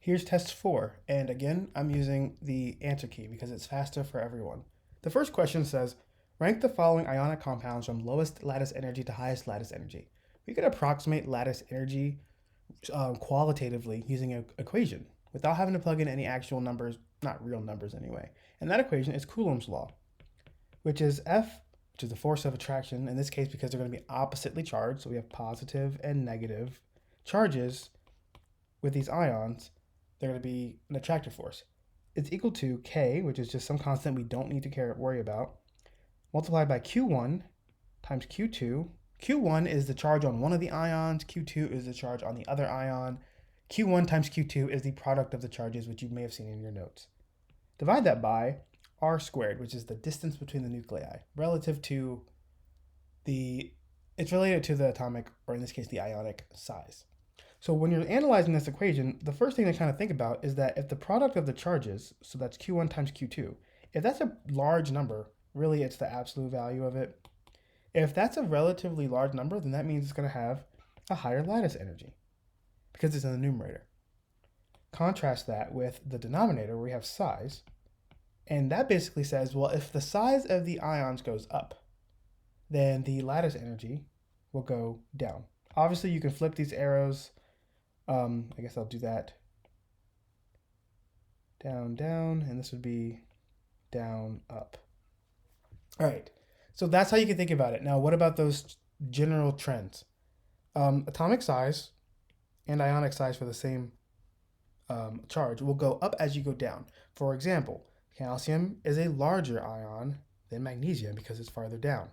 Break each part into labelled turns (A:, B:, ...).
A: Here's test 4, and again, I'm using the answer key because it's faster for everyone. The first question says, rank the following ionic compounds from lowest lattice energy to highest lattice energy. We could approximate lattice energy qualitatively using an equation without having to plug in any actual numbers, not real numbers anyway. And that equation is Coulomb's law, which is F, which is the force of attraction, in this case because they're going to be oppositely charged, so we have positive and negative charges with these ions, they're going to be an attractive force. It's equal to K, which is just some constant we don't need to worry about, multiplied by Q1 times Q2. Q1 is the charge on one of the ions, Q2 is the charge on the other ion. Q1 times Q2 is the product of the charges, which you may have seen in your notes. Divide that by R squared, which is the distance between the nuclei, relative to it's related to the atomic, or in this case, the ionic size. So when you're analyzing this equation, the first thing to kind of think about is that if the product of the charges, so that's Q1 times Q2, if that's a large number, really it's the absolute value of it. If that's a relatively large number, then that means it's going to have a higher lattice energy because it's in the numerator. Contrast that with the denominator where we have size, and that basically says, well, if the size of the ions goes up, then the lattice energy will go down. Obviously, you can flip these arrows. I guess I'll do that. Down, down, and this would be down, up. All right, so that's how you can think about it. Now, what about those general trends? Atomic size and ionic size for the same charge will go up as you go down. For example, calcium is a larger ion than magnesium because it's farther down.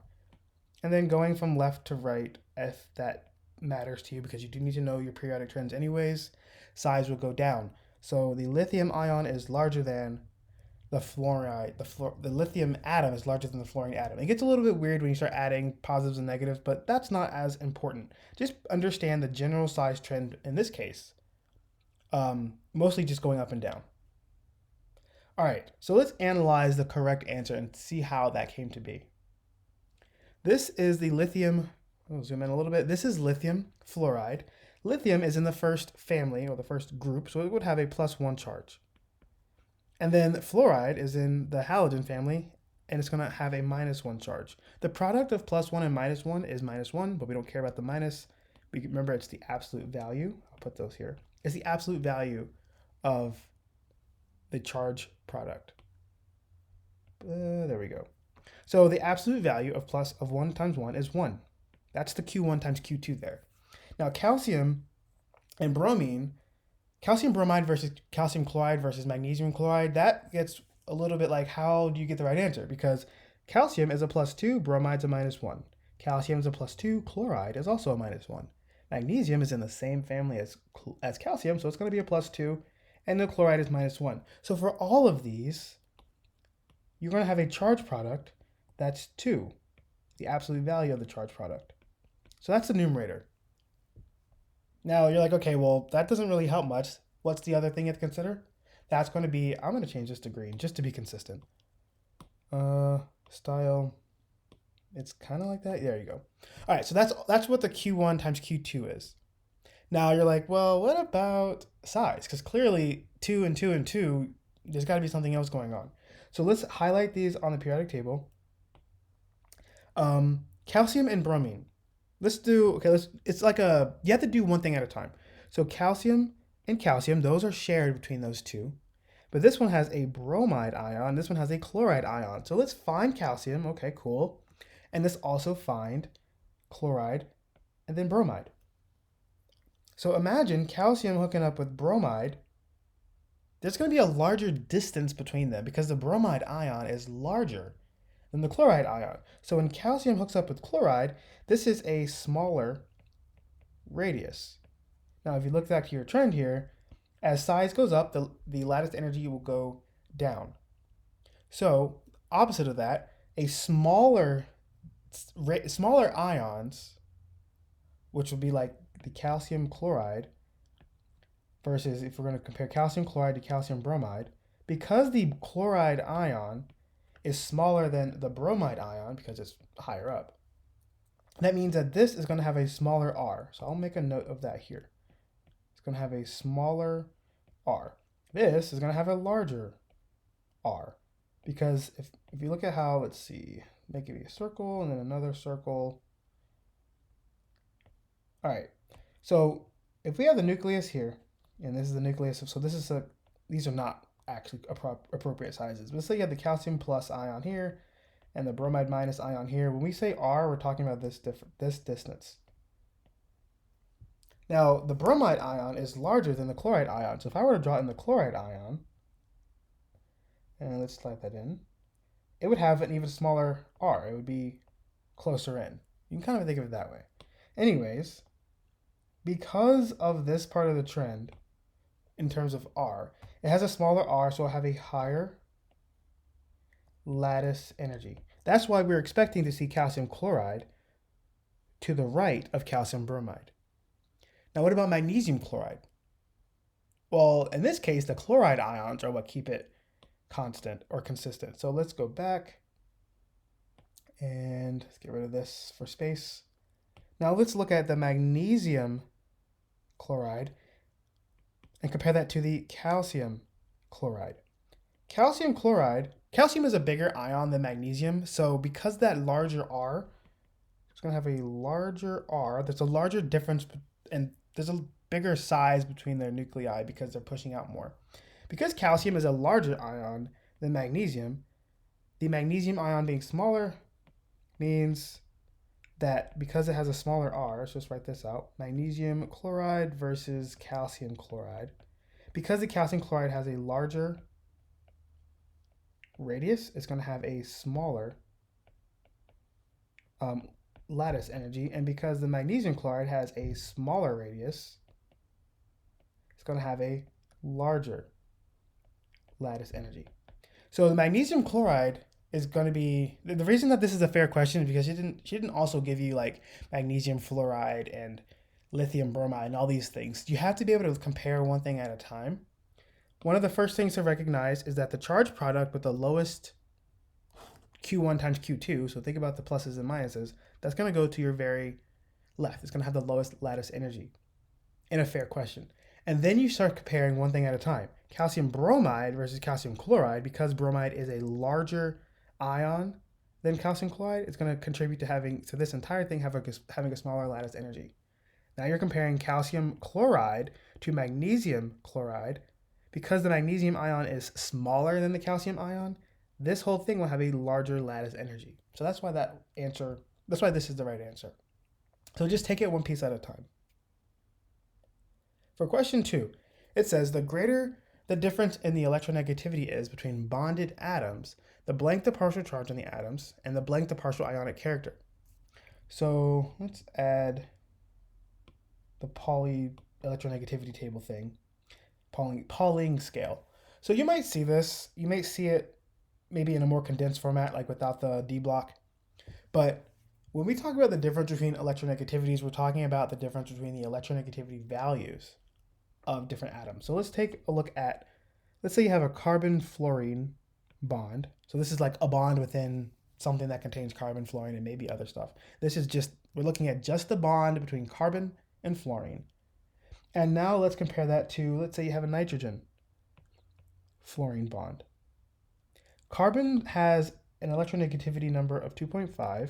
A: And then going from left to right, if that matters to you because you do need to know your periodic trends anyways, size will go down. So the lithium ion is larger than the fluoride. The lithium atom is larger than the fluorine atom. It gets a little bit weird when you start adding positives and negatives, but that's not as important. Just understand the general size trend in this case, mostly just going up and down. All right, so let's analyze the correct answer and see how that came to be. This is the lithium. I'll zoom in a little bit. This is lithium fluoride. Lithium is in the first family or the first group, so it would have a +1 charge. And then fluoride is in the halogen family, and it's going to have a -1 charge. The product of +1 and -1 is -1, but we don't care about the minus. Remember, it's the absolute value. I'll put those here. It's the absolute value of the charge product. There we go. So the absolute value of 1 times 1 is 1. That's the Q1 times Q2 there. Now calcium and bromine, calcium bromide versus calcium chloride versus magnesium chloride, that gets a little bit like how do you get the right answer? Because calcium is a +2, bromide's a -1. Calcium is a +2, chloride is also a -1. Magnesium is in the same family as calcium, so it's going to be a +2, and the chloride is -1. So for all of these, you're going to have a charge product that's 2, the absolute value of the charge product. So that's the numerator. Now you're like, okay, well, that doesn't really help much. What's the other thing you have to consider? That's going to be, I'm going to change this to green just to be consistent. Style, it's kind of like that. There you go. All right, so that's what the Q1 times Q2 is. Now you're like, well, what about size? Because clearly 2 and 2 and 2, there's got to be something else going on. So let's highlight these on the periodic table. Calcium and bromine. It's like you have to do one thing at a time. So calcium and calcium, those are shared between those two. But this one has a bromide ion, this one has a chloride ion. So let's find calcium, okay, cool. And let's also find chloride and then bromide. So imagine calcium hooking up with bromide. There's going to be a larger distance between them because the bromide ion is larger than the chloride ion. So when calcium hooks up with chloride, this is a smaller radius. Now, if you look back to your trend here, as size goes up, the lattice energy will go down. So opposite of that, a smaller ions, which would be like the calcium chloride, versus if we're going to compare calcium chloride to calcium bromide, because the chloride ion is smaller than the bromide ion because it's higher up, that means that this is going to have a smaller R. So I'll make a note of that here. It's going to have a smaller R. This is going to have a larger R, because if you look at how, let's see, make it be a circle and then another circle. All right, so if we have the nucleus here, and this is the nucleus, so this is these are not actually appropriate sizes. Let's say you have the calcium plus ion here and the bromide minus ion here. When we say R, we're talking about this distance. Now, the bromide ion is larger than the chloride ion. So if I were to draw in the chloride ion, and let's slide that in, it would have an even smaller R. It would be closer in. You can kind of think of it that way. Anyways, because of this part of the trend, in terms of R, it has a smaller R, so it'll have a higher lattice energy. That's why we're expecting to see calcium chloride to the right of calcium bromide. Now, what about magnesium chloride? Well, in this case, the chloride ions are what keep it constant or consistent. So let's go back and let's get rid of this for space. Now let's look at the magnesium chloride and compare that to the calcium chloride. Calcium is a bigger ion than magnesium, so because that larger R, it's going to have a larger R. There's a larger difference, and there's a bigger size between their nuclei because they're pushing out more. Because calcium is a larger ion than magnesium, the magnesium ion being smaller means that because it has a smaller R, let's just write this out, magnesium chloride versus calcium chloride. Because the calcium chloride has a larger radius, it's going to have a smaller lattice energy, and because the magnesium chloride has a smaller radius, it's going to have a larger lattice energy. So the magnesium chloride is going to be, the reason that this is a fair question is because she didn't also give you like magnesium fluoride and lithium bromide and all these things. You have to be able to compare one thing at a time. One of the first things to recognize is that the charge product with the lowest Q1 times Q2, so think about the pluses and minuses, that's going to go to your very left. It's going to have the lowest lattice energy in a fair question. And then you start comparing one thing at a time. Calcium bromide versus calcium chloride, because bromide is a larger ion than calcium chloride, it's going to contribute to having, so this entire thing having a smaller lattice energy. Now you're comparing calcium chloride to magnesium chloride. Because the magnesium ion is smaller than the calcium ion, this whole thing will have a larger lattice energy. So that's why this is the right answer. So just take it one piece at a time. For question 2, it says the greater the difference in the electronegativity is between bonded atoms, the blank the partial charge on the atoms, and the blank the partial ionic character. So let's add the Pauli electronegativity table thing, Pauling scale. So you might see this, you may see it maybe in a more condensed format, like without the D block. But when we talk about the difference between electronegativities, we're talking about the difference between the electronegativity values of different atoms. So let's take a look at, let's say you have a carbon-fluorine bond. So this is like a bond within something that contains carbon, fluorine, and maybe other stuff. This is just, we're looking at just the bond between carbon and fluorine. And now let's compare that to, let's say you have a nitrogen fluorine bond. Carbon has an electronegativity number of 2.5.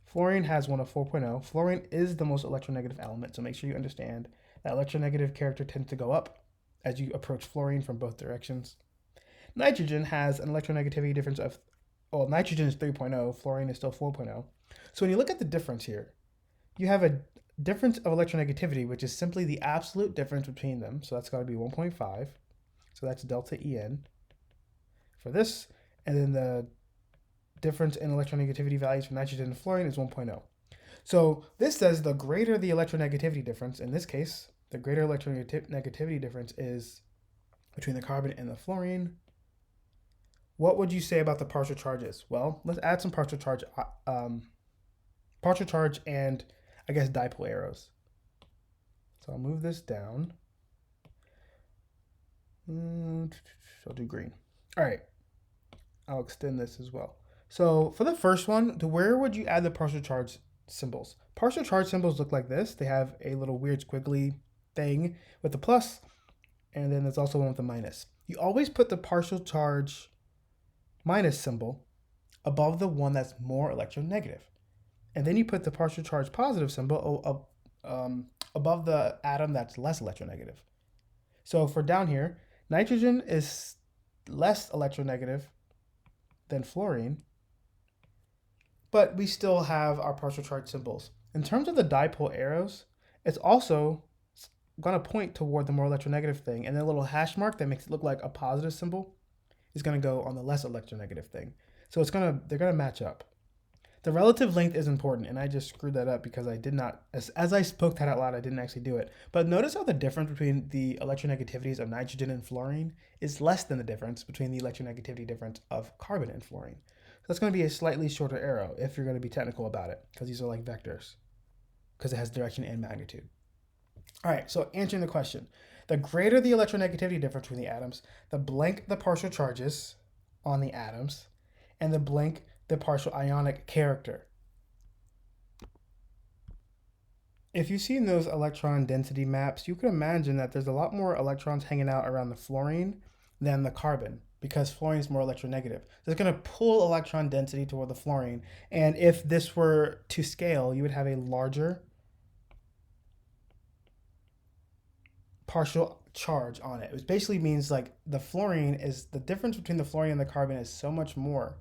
A: Fluorine has one of 4.0. Fluorine is the most electronegative element, so make sure you understand that electronegative character tends to go up as you approach fluorine from both directions. Nitrogen has an electronegativity difference of, well, nitrogen is 3.0, fluorine is still 4.0. So when you look at the difference here, you have a difference of electronegativity, which is simply the absolute difference between them. So that's got to be 1.5. So that's delta En for this. And then the difference in electronegativity values for nitrogen and fluorine is 1.0. So this says the greater the electronegativity difference, in this case, the greater electronegativity difference is between the carbon and the fluorine. What would you say about the partial charges? Well, let's add some partial charge and I guess dipole arrows. So I'll move this down. I'll do green. All right. I'll extend this as well. So for the first one, to where would you add the partial charge symbols? Partial charge symbols look like this. They have a little weird squiggly thing with the plus and then there's also one with a minus. You always put the partial charge minus symbol above the one that's more electronegative. And then you put the partial charge positive symbol above the atom that's less electronegative. So for down here, nitrogen is less electronegative than fluorine, but we still have our partial charge symbols. In terms of the dipole arrows, it's also going to point toward the more electronegative thing, and the little hash mark that makes it look like a positive symbol is going to go on the less electronegative thing. So they're going to match up. The relative length is important, and I just screwed that up because I did not, as I spoke that out loud, I didn't actually do it. But notice how the difference between the electronegativities of nitrogen and fluorine is less than the difference between the electronegativity difference of carbon and fluorine. So that's going to be a slightly shorter arrow if you're going to be technical about it, because these are like vectors, because it has direction and magnitude. All right, so answering the question, the greater the electronegativity difference between the atoms, the blank the partial charges on the atoms, and the blank the partial ionic character. If you've seen those electron density maps, you can imagine that there's a lot more electrons hanging out around the fluorine than the carbon, because fluorine is more electronegative. So it's going to pull electron density toward the fluorine. And if this were to scale, you would have a larger partial charge on it. It basically means like the fluorine is, the difference between the fluorine and the carbon is so much more.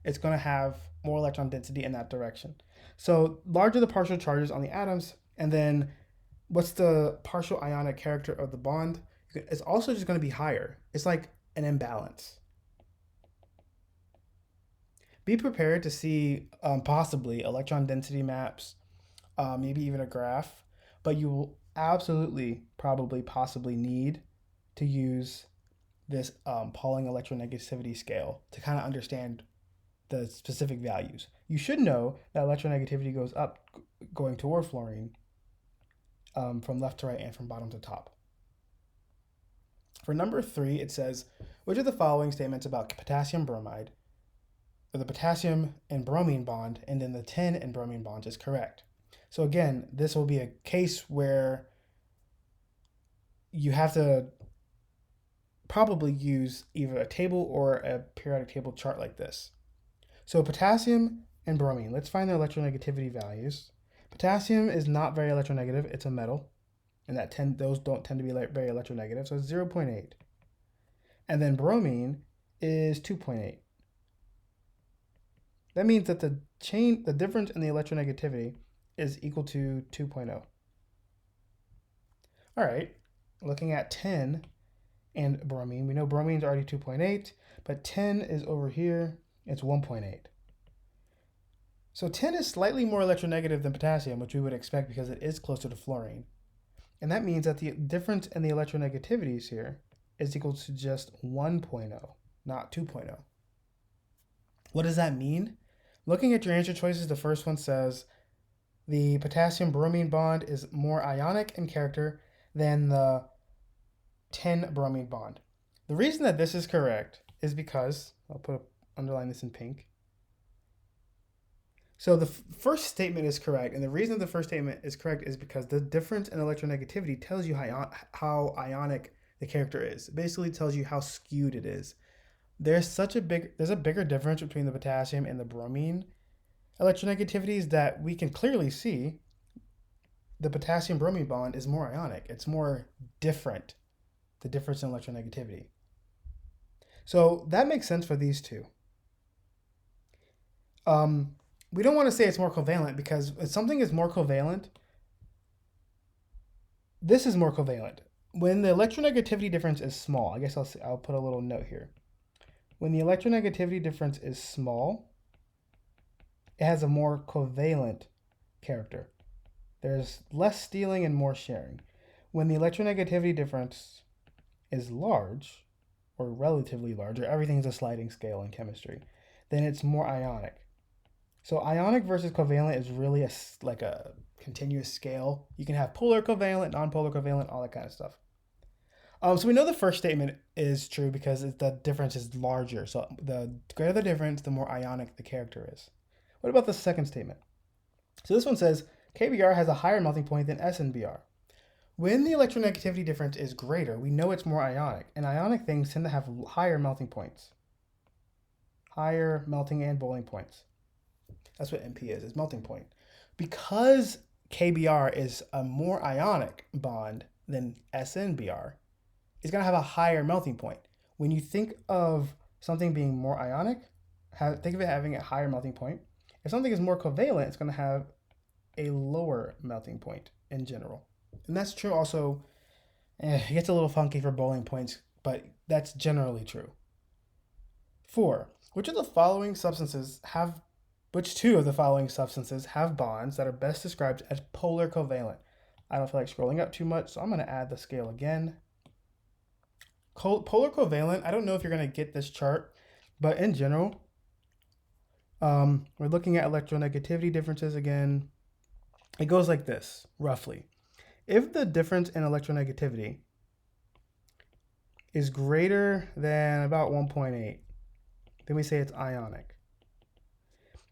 A: It's going to have more electron density in that direction. So larger the partial charges on the atoms, and then what's the partial ionic character of the bond? It's also just going to be higher. It's like an imbalance. Be prepared to see possibly electron density maps, maybe even a graph, but you will absolutely, probably, possibly need to use this Pauling electronegativity scale to kind of understand the specific values. You should know that electronegativity goes up going toward fluorine from left to right and from bottom to top. For number 3, it says, which of the following statements about potassium bromide, or the potassium and bromine bond, and then the tin and bromine bonds is correct? So again, this will be a case where you have to probably use either a table or a periodic table chart like this. So potassium and bromine, let's find their electronegativity values. Potassium is not very electronegative, it's a metal, and those don't tend to be very electronegative, so it's 0.8. And then bromine is 2.8. That means that the difference in the electronegativity is equal to 2.0. All right, looking at tin and bromine, we know bromine's already 2.8, but tin is over here, it's 1.8. So tin is slightly more electronegative than potassium, which we would expect because it is closer to fluorine. And that means that the difference in the electronegativities here is equal to just 1.0, not 2.0. What does that mean? Looking at your answer choices, the first one says the potassium-bromine bond is more ionic in character than the tin-bromine bond. The reason that this is correct is because, underline this in pink. So the first statement is correct, and the reason the first statement is correct is because the difference in electronegativity tells you how ionic the character is. It basically tells you how skewed it is. There's a bigger difference between the potassium and the bromine electronegativities that we can clearly see. The potassium-bromine bond is more ionic. It's more different, the difference in electronegativity. So that makes sense for these two. We don't want to say it's more covalent because if something is more covalent, this is more covalent. When the electronegativity difference is small, I guess I'll put a little note here. When the electronegativity difference is small, it has a more covalent character. There's less stealing and more sharing. When the electronegativity difference is large, or relatively large, or everything's a sliding scale in chemistry, then it's more ionic. So ionic versus covalent is really like a continuous scale. You can have polar covalent, nonpolar covalent, all that kind of stuff. So we know the first statement is true because the difference is larger. So the greater the difference, the more ionic the character is. What about the second statement? So this one says KBr has a higher melting point than SNBr. When the electronegativity difference is greater, we know it's more ionic, and ionic things tend to have higher melting points. Higher melting and boiling points. That's what MP is melting point. Because KBr is a more ionic bond than SNBr, it's going to have a higher melting point. When you think of something being more ionic, think of it having a higher melting point. If something is more covalent, it's going to have a lower melting point in general. And that's true also, it gets a little funky for boiling points, but that's generally true. 4. Which two of the following substances have bonds that are best described as polar covalent? I don't feel like scrolling up too much, so I'm going to add the scale again. Polar covalent, I don't know if you're going to get this chart, but in general, we're looking at electronegativity differences again. It goes like this, roughly. If the difference in electronegativity is greater than about 1.8, then we say it's ionic.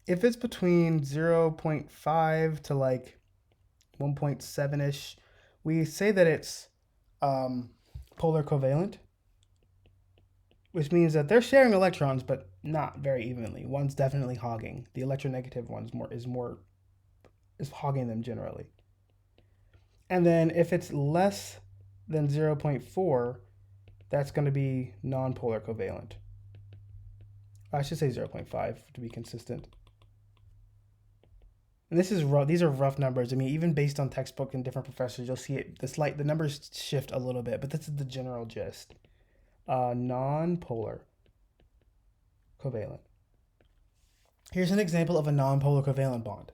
A: If it's between 0.5 to like 1.7-ish, we say that it's polar covalent, which means that they're sharing electrons, but not very evenly. One's definitely hogging. The electronegative one is hogging them generally. And then if it's less than 0.4, that's going to be non-polar covalent. I should say 0.5 to be consistent. And this is rough. These are rough numbers. I mean, even based on textbook and different professors, you'll see it. The numbers shift a little bit, but this is the general gist. Non-polar covalent. Here's an example of a non-polar covalent bond.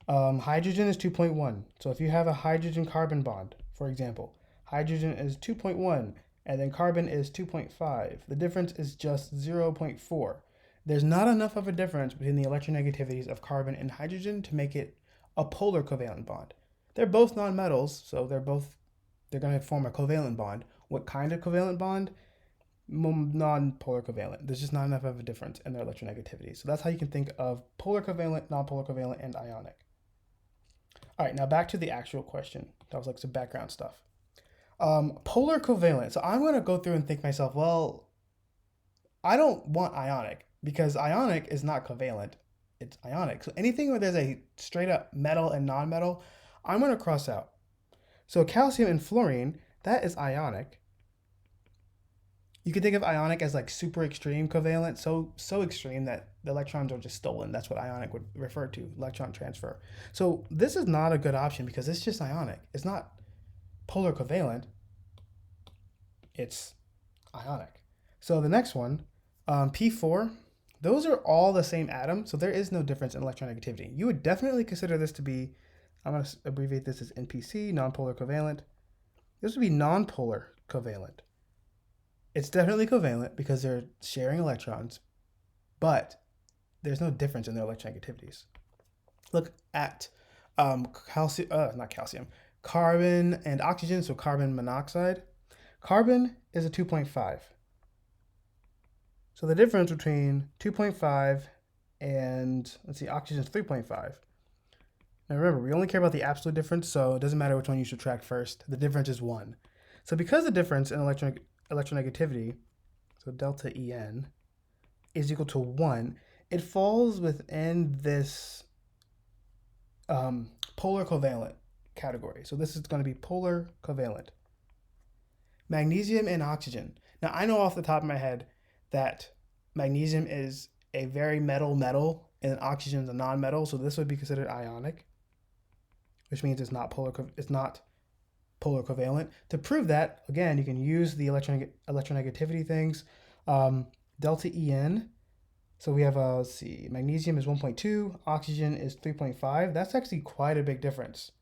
A: Hydrogen is 2.1. So if you have a hydrogen-carbon bond, for example, hydrogen is 2.1, and then carbon is 2.5. The difference is just 0.4. There's not enough of a difference between the electronegativities of carbon and hydrogen to make it a polar covalent bond. They're both nonmetals, so they're going to form a covalent bond. What kind of covalent bond? Non-polar covalent. There's just not enough of a difference in their electronegativity. So that's how you can think of polar covalent, non-polar covalent, and ionic. All right, now back to the actual question. That was like some background stuff. Polar covalent. So I'm going to go through and think myself, well, I don't want ionic because ionic is not covalent. It's ionic. So anything where there's a straight up metal and non-metal, I'm going to cross out. So calcium and fluorine, that is ionic. You could think of ionic as like super extreme covalent, so extreme that the electrons are just stolen. That's what ionic would refer to, electron transfer. So this is not a good option because it's just ionic. It's not polar covalent. It's ionic. So the next one, P4, those are all the same atom, so there is no difference in electronegativity. You would definitely consider this to be, I'm going to abbreviate this as NPC, nonpolar covalent. This would be nonpolar covalent. It's definitely covalent because they're sharing electrons, but there's no difference in their electronegativities. Look at carbon and oxygen, so carbon monoxide. Carbon is a 2.5. So the difference between 2.5 and, oxygen is 3.5. Now remember, we only care about the absolute difference, so it doesn't matter which one you subtract first. The difference is 1. So because the difference in electronegativity, so delta En, is equal to 1, it falls within this polar covalent category. So this is going to be polar covalent. Magnesium and oxygen. Now I know off the top of my head that magnesium is a very metal and oxygen is a non-metal, so this would be considered ionic, which means it's not polar covalent. To prove that, again, you can use the electronegativity things. Delta En, so we have, magnesium is 1.2, oxygen is 3.5. That's actually quite a big difference.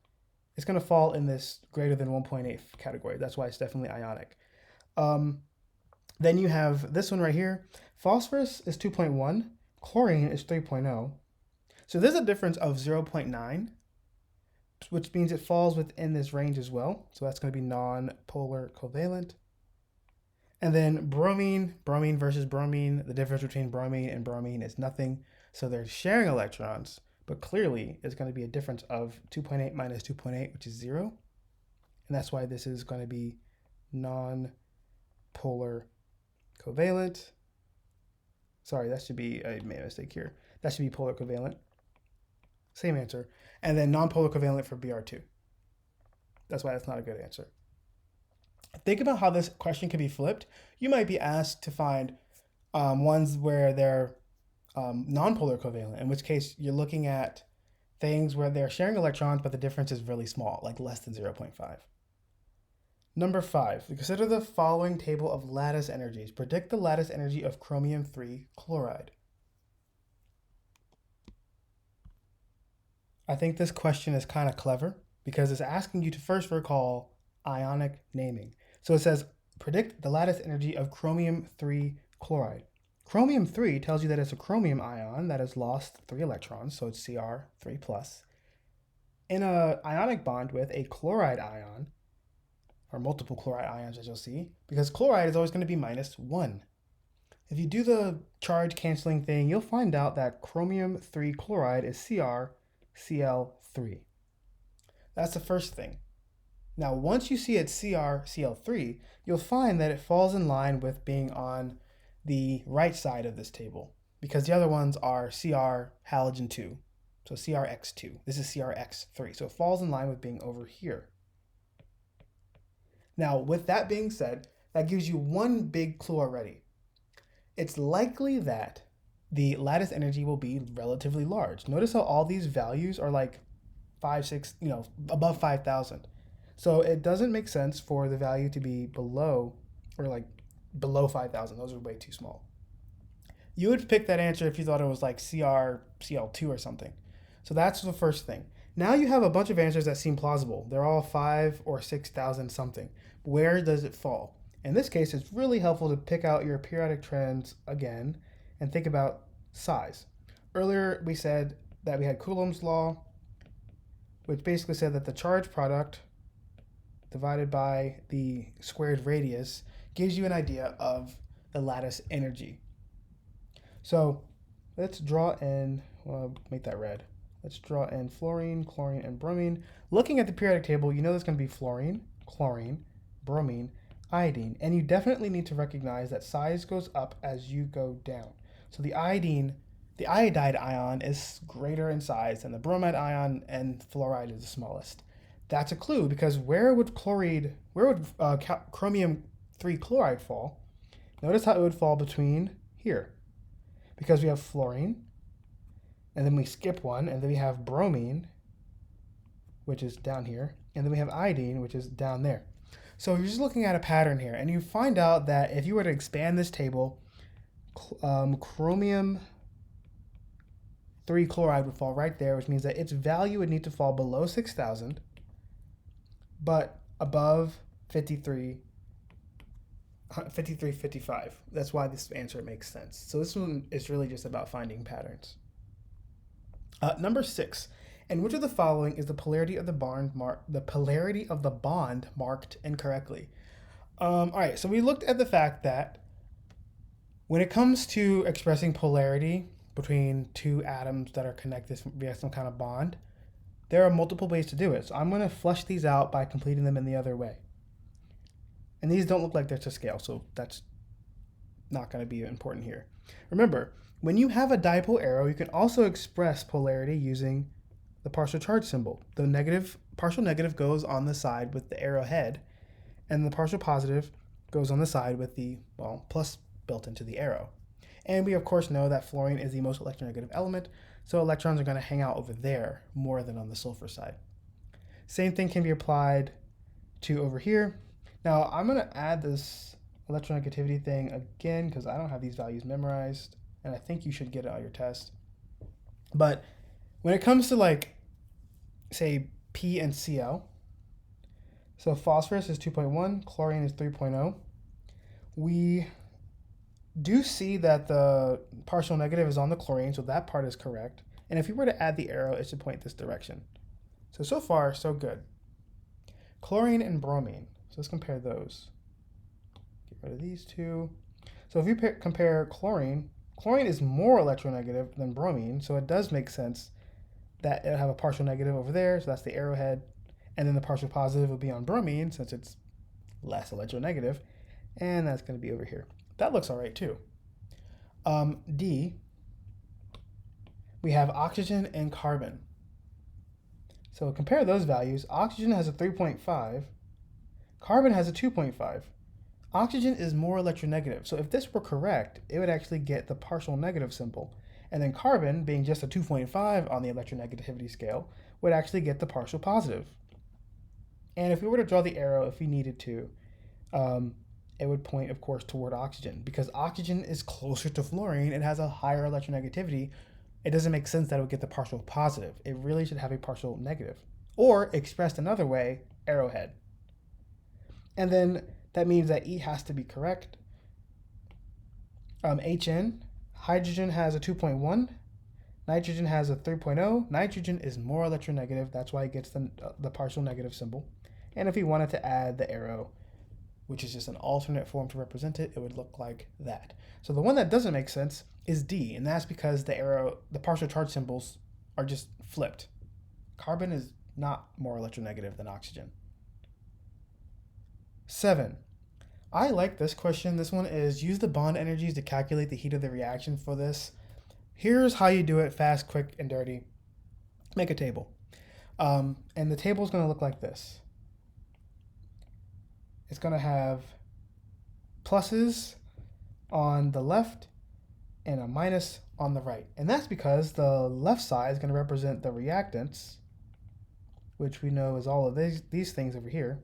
A: It's going to fall in this greater than 1.8 category. That's why it's definitely ionic. Then you have this one right here. Phosphorus is 2.1, chlorine is 3.0. So there's a difference of 0.9, which means it falls within this range as well. So that's going to be non-polar covalent. And then bromine versus bromine, the difference between bromine and bromine is nothing. So they're sharing electrons, but clearly it's going to be a difference of 2.8 minus 2.8, which is 0. And that's why this is going to be non-polar covalent. Sorry, that should be, I made a mistake here. That should be polar covalent. Same answer. And then non-polar covalent for Br2. That's why that's not a good answer. Think about how this question can be flipped. You might be asked to find ones where they're non-polar covalent, in which case you're looking at things where they're sharing electrons, but the difference is really small, like less than 0.5. Number 5, consider the following table of lattice energies. Predict the lattice energy of chromium-3 chloride. I think this question is kind of clever because it's asking you to first recall ionic naming. So it says, predict the lattice energy of chromium-3 chloride. Chromium-3 tells you that it's a chromium ion that has lost 3 electrons, so it's Cr3+, in an ionic bond with a chloride ion, or multiple chloride ions, as you'll see, because chloride is always going to be -1. If you do the charge canceling thing, you'll find out that chromium-3 chloride is CrCl3. That's the first thing. Now, once you see it's CrCl3, you'll find that it falls in line with being on the right side of this table, because the other ones are Cr halogen 2, so CrX2. This is CrX3, so it falls in line with being over here. Now, with that being said, that gives you one big clue already. It's likely that the lattice energy will be relatively large. Notice how all these values are like 5, 6, above 5,000. So it doesn't make sense for the value to be below, or like below 5,000. Those are way too small. You would pick that answer if you thought it was like CrCl2 or something. So that's the first thing. Now you have a bunch of answers that seem plausible. They're all 5 or 6,000 something. Where does it fall? In this case, it's really helpful to pick out your periodic trends again and think about size. Earlier, we said that we had Coulomb's law, which basically said that the charge product divided by the squared radius gives you an idea of the lattice energy. So let's draw in, well, make that red. Let's draw in fluorine, chlorine, and bromine. Looking at the periodic table, you know there's going to be fluorine, chlorine, bromine, iodine, and you definitely need to recognize that size goes up as you go down. So the iodide ion is greater in size than the bromide ion, and fluoride is the smallest. That's a clue, because where would chromium-3 chloride fall? Notice how it would fall between here, because we have fluorine, and then we skip one, and then we have bromine, which is down here, and then we have iodine, which is down there. So you're just looking at a pattern here, and you find out that if you were to expand this table, chromium-3 chloride would fall right there, which means that its value would need to fall below 6,000, but above 55. That's why this answer makes sense. So this one is really just about finding patterns. Number 6. And which of the following is the polarity of the bond marked incorrectly? All right, so we looked at the fact that when it comes to expressing polarity between two atoms that are connected via some kind of bond, there are multiple ways to do it. So I'm going to flush these out by completing them in the other way. And these don't look like they're to scale, so that's not going to be important here. Remember, when you have a dipole arrow, you can also express polarity using the partial charge symbol. The partial negative goes on the side with the arrowhead, and the partial positive goes on the side with the, plus built into the arrow. And we of course know that fluorine is the most electronegative element, so electrons are going to hang out over there more than on the sulfur side. Same thing can be applied to over here. Now I'm going to add this electronegativity thing again because I don't have these values memorized, and I think you should get it on your test. But when it comes to, like, say P and Cl, so phosphorus is 2.1, chlorine is 3.0. We do see that the partial negative is on the chlorine, so that part is correct. And if we were to add the arrow, it should point this direction. So far, so good. Chlorine and bromine. So let's compare those. Get rid of these two. So if you compare chlorine is more electronegative than bromine, so it does make sense that it'll have a partial negative over there, so that's the arrowhead. And then the partial positive will be on bromine since it's less electronegative. And that's going to be over here. That looks all right too. D, we have oxygen and carbon. So compare those values. Oxygen has a 3.5. Carbon has a 2.5. Oxygen is more electronegative. So if this were correct, it would actually get the partial negative symbol. And then carbon, being just a 2.5 on the electronegativity scale, would actually get the partial positive. And if we were to draw the arrow, if we needed to, it would point, of course, toward oxygen. Because oxygen is closer to fluorine, it has a higher electronegativity. It doesn't make sense that it would get the partial positive. It really should have a partial negative. Or, expressed another way, arrowhead. And then that means that E has to be correct. HN, hydrogen has a 2.1. Nitrogen has a 3.0. Nitrogen is more electronegative. That's why it gets the partial negative symbol. And if we wanted to add the arrow, which is just an alternate form to represent it, it would look like that. So the one that doesn't make sense is D, and that's because the partial charge symbols are just flipped. Carbon is not more electronegative than oxygen. 7. I like this question. This one is use the bond energies to calculate the heat of the reaction for this. Here's how you do it fast, quick, and dirty. Make a table. And the table is going to look like this. It's going to have pluses on the left and a minus on the right. And that's because the left side is going to represent the reactants, which we know is all of these things over here.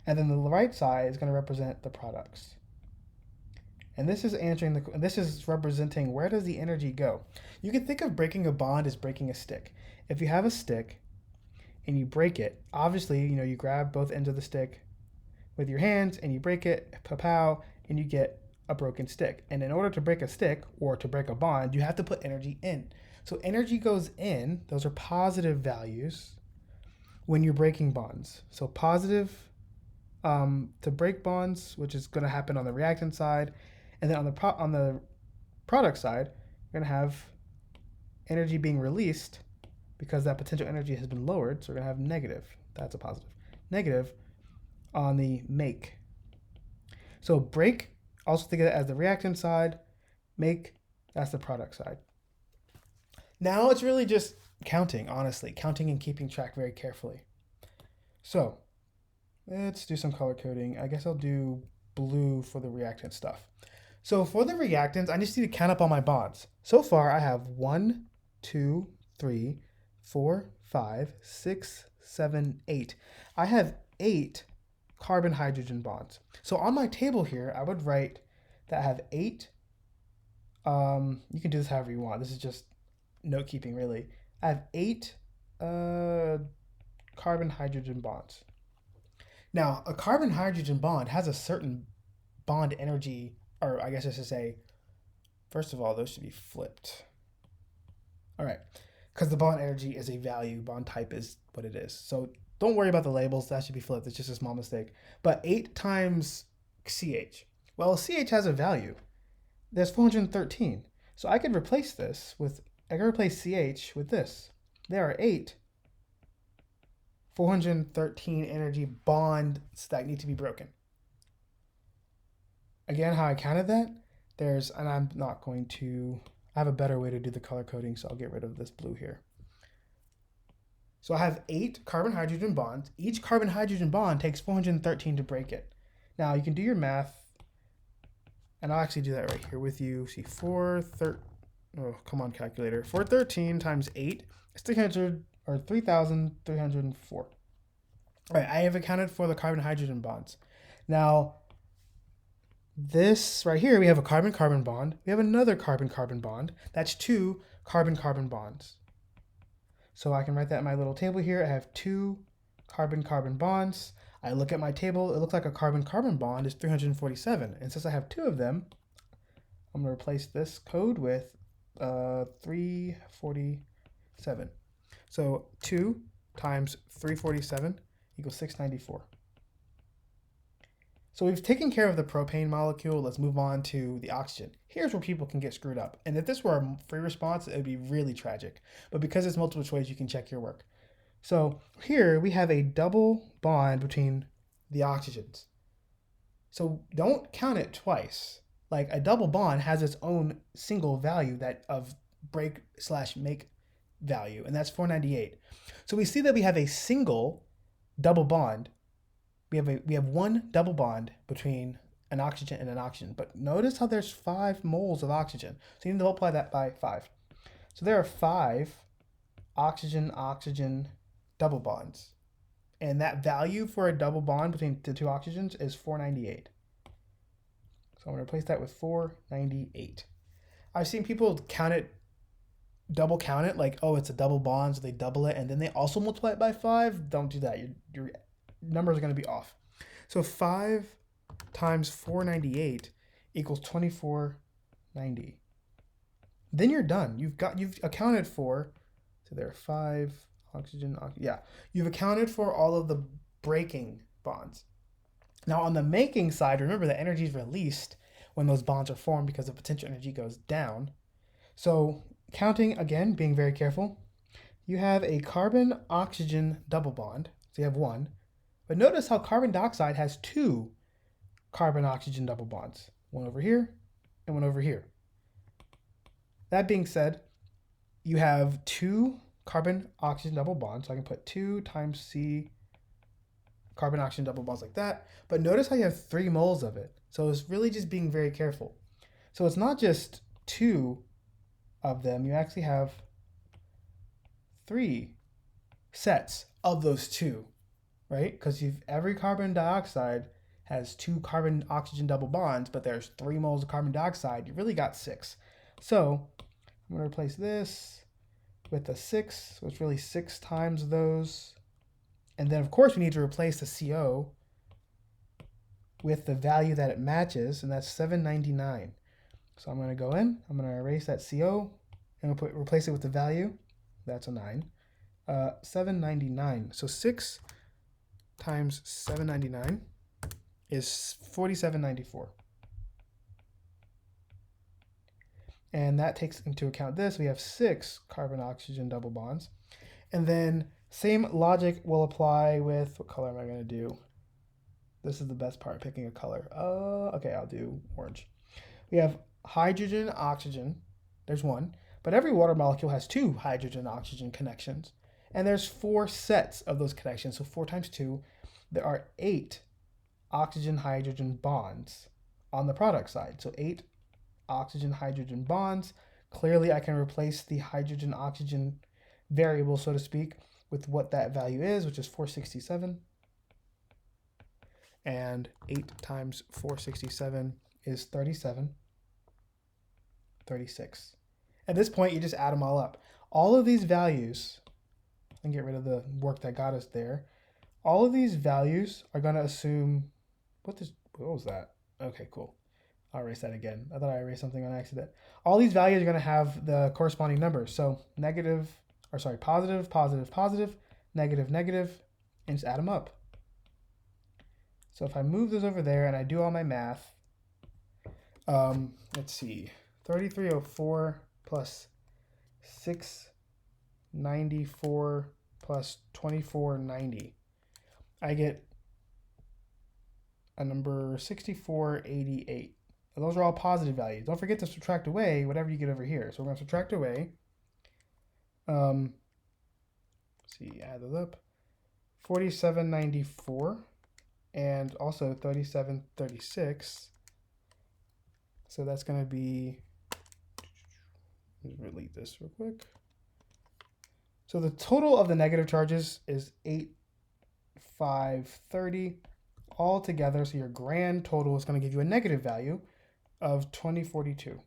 A: And then the right side is going to represent the products. And this is representing where does the energy go. You can think of breaking a bond as breaking a stick. If you have a stick and you break it, obviously, you grab both ends of the stick with your hands and you break it, pow, and you get a broken stick. And in order to break a stick or to break a bond, you have to put energy in. So energy goes in, those are positive values when you're breaking bonds. So positive to break bonds, which is going to happen on the reactant side. And then on the product side, you're going to have energy being released because that potential energy has been lowered. So we're going to have negative. That's a positive. Negative on the make. So break, also think of it as the reactant side. Make, that's the product side. Now it's really just counting, honestly. Counting and keeping track very carefully. So let's do some color coding. I guess I'll do blue for the reactant stuff. So for the reactants, I just need to count up all my bonds. So far, I have 1, 2, 3, 4, 5, 6, 7, 8. I have 8 carbon-hydrogen bonds. So on my table here, I would write that I have 8. You can do this however you want. This is just note keeping, really. I have 8 carbon-hydrogen bonds. Now, a carbon-hydrogen bond has a certain bond energy, or I guess I should say, first of all, those should be flipped. All right, because the bond energy is a value, bond type is what it is. So don't worry about the labels, that should be flipped, it's just a small mistake. But 8 times CH. Well, CH has a value. There's 413. So I could replace this with, I could replace CH with this. There are 8 413 energy bonds that need to be broken. Again, how I counted that, and I'm not going to, I have a better way to do the color coding, so I'll get rid of this blue here. So I have 8 carbon-hydrogen bonds. Each carbon-hydrogen bond takes 413 to break it. Now, you can do your math, and I'll actually do that right here with you. See, 413 times 8 is 3,304. All right, I have accounted for the carbon-hydrogen bonds. Now, this right here, we have a carbon-carbon bond. We have another carbon-carbon bond. That's 2 carbon-carbon bonds. So I can write that in my little table here. I have 2 carbon-carbon bonds. I look at my table. It looks like a carbon-carbon bond is 347. And since I have 2 of them, I'm going to replace this code with 347. So 2 times 347 equals 694. So we've taken care of the propane molecule. Let's move on to the oxygen. Here's where people can get screwed up. And if this were a free response, it would be really tragic. But because it's multiple choice, you can check your work. So here we have a double bond between the oxygens. So don't count it twice. Like a double bond has its own single value that of break/make value, and that's 498. So we see that we have a single double bond. We have one double bond between an oxygen and an oxygen. But notice how there's 5 moles of oxygen. So you need to multiply that by 5. So there are 5 oxygen-oxygen double bonds. And that value for a double bond between the two oxygens is 498. So I'm going to replace that with 498. I've seen people count it, double count it, like, oh, it's a double bond, so they double it, and then they also multiply it by 5. Don't do that. Your numbers are going to be off. So 5 times 498 equals 2490. Then you're done. You've accounted for, so there are 5 oxygen, yeah. You've accounted for all of the breaking bonds. Now on the making side, remember that energy is released when those bonds are formed because the potential energy goes down. So counting again, being very careful, you have a carbon-oxygen double bond. So you have 1. But notice how carbon dioxide has 2 carbon-oxygen double bonds. 1 over here and 1 over here. That being said, you have 2 carbon-oxygen double bonds. So I can put 2 times C carbon-oxygen double bonds like that. But notice how you have 3 moles of it. So it's really just being very careful. So it's not just 2 of them. You actually have 3 sets of those 2, right? Because every carbon dioxide has 2 carbon-oxygen double bonds, but there's 3 moles of carbon dioxide. You really got 6. So I'm going to replace this with a 6. So it's really 6 times those. And then, of course, we need to replace the CO with the value that it matches, and that's 799. So I'm going to go in, I'm going to erase that CO, and we'll replace it with the value. That's a 9. 799. So 6 times 799 is 4794. And that takes into account this. We have 6 carbon-oxygen double bonds. And then same logic will apply with, what color am I going to do? This is the best part, picking a color. Okay, I'll do orange. We have hydrogen, oxygen. There's 1. But every water molecule has 2 hydrogen-oxygen connections. And there's 4 sets of those connections. So 4 times 2, there are 8 oxygen-hydrogen bonds on the product side. So 8 oxygen-hydrogen bonds. Clearly, I can replace the hydrogen-oxygen variable, so to speak, with what that value is, which is 467. And 8 times 467 is 37. 36. At this point, you just add them all up. All of these values, and get rid of the work that got us there. All of these values are going to assume, what was that? Okay, cool. I'll erase that again. I thought I erased something on accident. All these values are going to have the corresponding numbers. So positive, positive, positive, negative, negative, and just add them up. So if I move those over there and I do all my math, let's see, 3304 plus 694 plus 2490. I get a number 6488. And those are all positive values. Don't forget to subtract away whatever you get over here. So we're going to subtract away. See, add those up. 4794 and also 3736. So that's going to be, let's delete this real quick. So the total of the negative charges is 8530 all together. So your grand total is going to give you a negative value of 2042.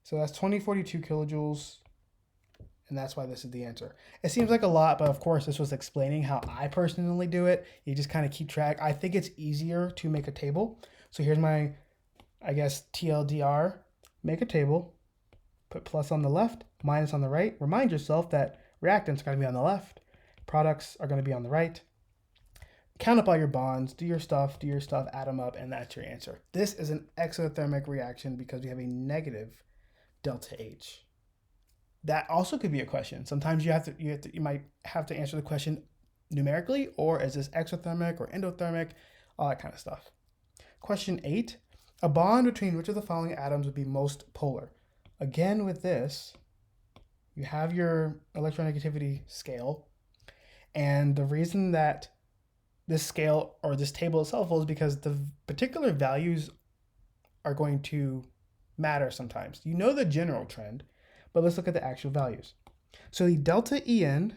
A: So that's 2042 kilojoules, and that's why this is the answer. It seems like a lot, but of course this was explaining how I personally do it. You just kind of keep track. I think it's easier to make a table. So here's my, I guess, TLDR. Make a table, put plus on the left, minus on the right. Remind yourself that reactants are going to be on the left, products are going to be on the right. Count up all your bonds, do your stuff, add them up, and that's your answer. This is an exothermic reaction because we have a negative delta H. that also could be a question. Sometimes you might have to answer the question numerically, or is this exothermic or endothermic, all that kind of stuff. Question 8, a bond between which of the following atoms would be most polar? Again, with this, you have your electronegativity scale, and the reason that this scale or this table is helpful is because the particular values are going to matter sometimes. You know the general trend, but let's look at the actual values. So the delta En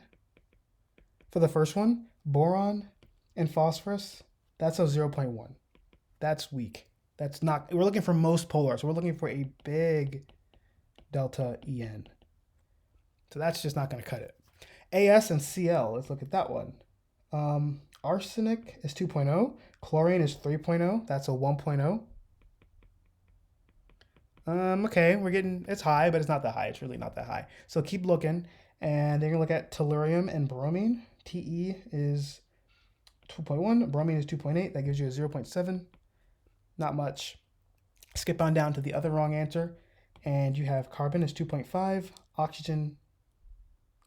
A: for the first one, boron and phosphorus, that's a 0.1. That's weak. That's not, we're looking for most polar, so we're looking for a big delta En. So that's just not going to cut it. As and Cl, let's look at that one. Arsenic is 2.0, chlorine is 3.0, that's a 1.0. Okay, we're getting, it's high, but it's not that high. It's really not that high. So keep looking, and then you're gonna look at tellurium and bromine. Te is 2.1, bromine is 2.8, that gives you a 0.7. Not much. Skip on down to the other wrong answer, and you have carbon is 2.5, oxygen,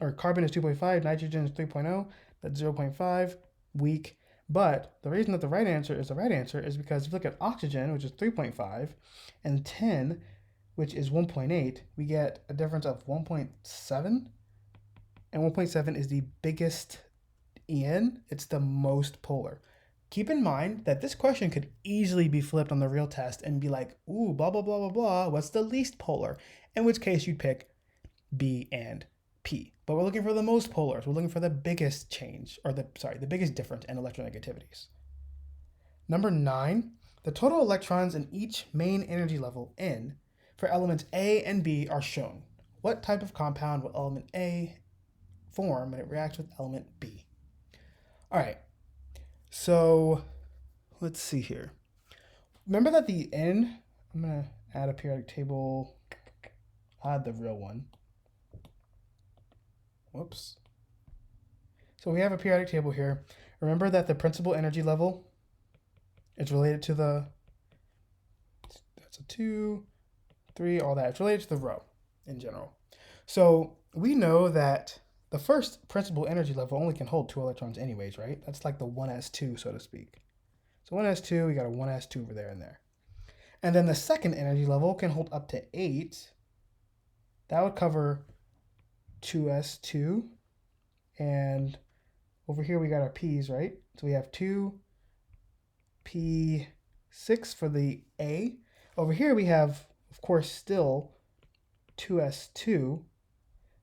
A: or carbon is 2.5, nitrogen is 3.0, that's 0.5, weak. But the reason that the right answer is because if you look at oxygen, which is 3.5, and 10, which is 1.8, we get a difference of 1.7. And 1.7 is the biggest En. It's the most polar. Keep in mind that this question could easily be flipped on the real test and be like, ooh, blah, blah, blah, blah, blah. What's the least polar? In which case you'd pick B and P. But we're looking for the most polars. We're looking for the biggest change, or the biggest difference in electronegativities. Number 9, the total electrons in each main energy level N for elements A and B are shown. What type of compound will element A form when it reacts with element B? All right, so let's see here. Remember that the N, I'm going to add a periodic table, add the real one. Whoops. So we have a periodic table here. Remember that the principal energy level is related to the, that's a 2, 3, all that. It's related to the row in general. So we know that the first principal energy level only can hold 2 electrons anyways, right? That's like the 1s2, so to speak. So 1s2, we got a 1s2 over there and there. And then the second energy level can hold up to 8. That would cover 2s2, and over here we got our p's, right? So we have 2p6 for the A. Over here we have, of course, still 2s2,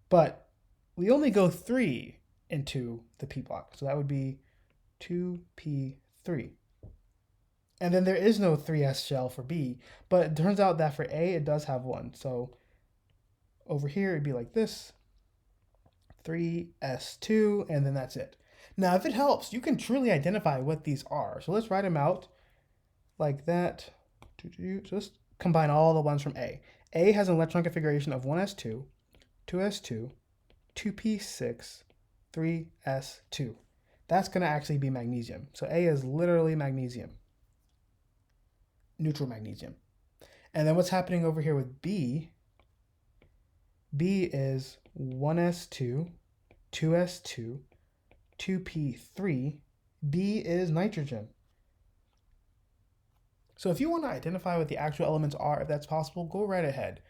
A: but we only go 3 into the p block, so that would be 2p3. And then there is no 3s shell for B, but it turns out that for A it does have one. So over here it'd be like this, 3s2, and then that's it. Now, if it helps, you can truly identify what these are. So let's write them out like that. So let's combine all the ones from A. A has an electron configuration of 1s2, 2s2, 2p6, 3s2. That's going to actually be magnesium. So A is literally magnesium, neutral magnesium. And then what's happening over here with B? B is 1s2, 2s2, 2p3. B is nitrogen. So if you want to identify what the actual elements are, if that's possible, go right ahead.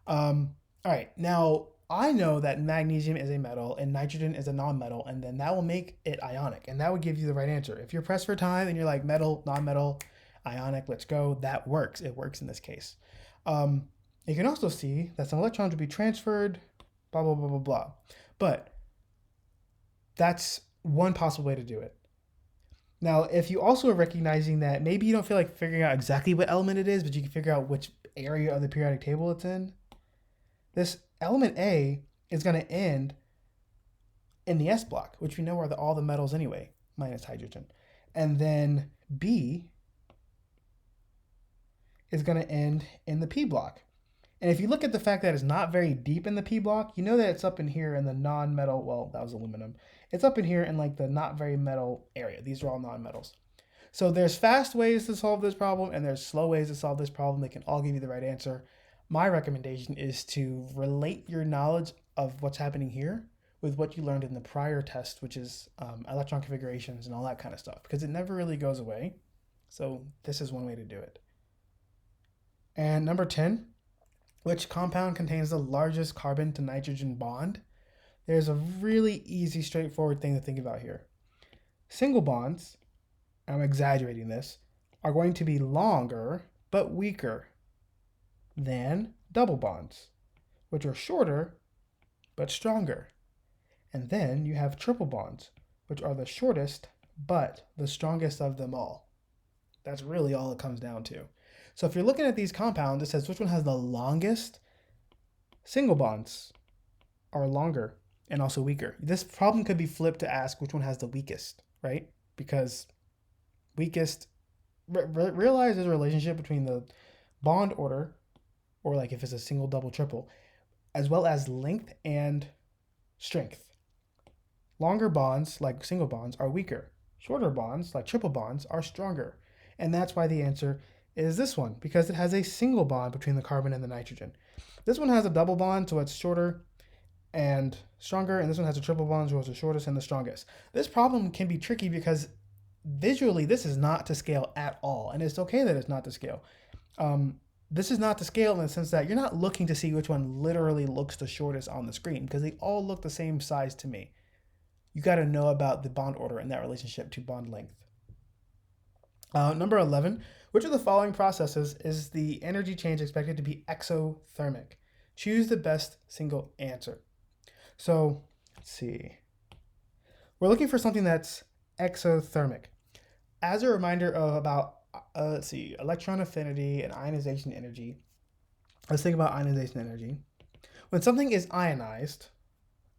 A: All right, now I know that magnesium is a metal and nitrogen is a non-metal, and then that will make it ionic, and that would give you the right answer. If you're pressed for time and you're like metal, non-metal, ionic, let's go, that works. It works in this case. You can also see that some electrons will be transferred, blah, blah, blah, blah, blah. But that's one possible way to do it. Now, if you also are recognizing that maybe you don't feel like figuring out exactly what element it is, but you can figure out which area of the periodic table it's in, this element A is going to end in the S block, which we know are all the metals anyway, minus hydrogen. And then B is going to end in the P block. And if you look at the fact that it's not very deep in the P block, you know that it's up in here in the non-metal, well, that was aluminum. It's up in here in like the not very metal area. These are all non-metals. So there's fast ways to solve this problem and there's slow ways to solve this problem. They can all give you the right answer. My recommendation is to relate your knowledge of what's happening here with what you learned in the prior test, which is electron configurations and all that kind of stuff, because it never really goes away. So this is one way to do it. And number 10, which compound contains the largest carbon to nitrogen bond? There's a really easy, straightforward thing to think about here. Single bonds, I'm exaggerating this, are going to be longer but weaker than double bonds, which are shorter but stronger. And then you have triple bonds, which are the shortest but the strongest of them all. That's really all it comes down to. So if you're looking at these compounds, it says which one has the longest. Single bonds are longer and also weaker. This problem could be flipped to ask which one has the weakest, right? Because weakest, realize there's a relationship between the bond order, or like if it's a single, double, triple, as well as length and strength. Longer bonds, like single bonds, are weaker. Shorter bonds, like triple bonds, are stronger. And that's why the answer is this one, because it has a single bond between the carbon and the nitrogen. This one has a double bond, so it's shorter and stronger, and this one has a triple bond, so it's the shortest and the strongest. This problem can be tricky because visually this is not to scale at all, and it's okay that it's not to scale. This is not to scale in the sense that you're not looking to see which one literally looks the shortest on the screen, because they all look the same size to me. You got to know about the bond order and that relationship to bond length. Number 11, which of the following processes is the energy change expected to be exothermic? Choose the best single answer. So let's see. We're looking for something that's exothermic. As a reminder about, electron affinity and ionization energy, let's think about ionization energy. When something is ionized,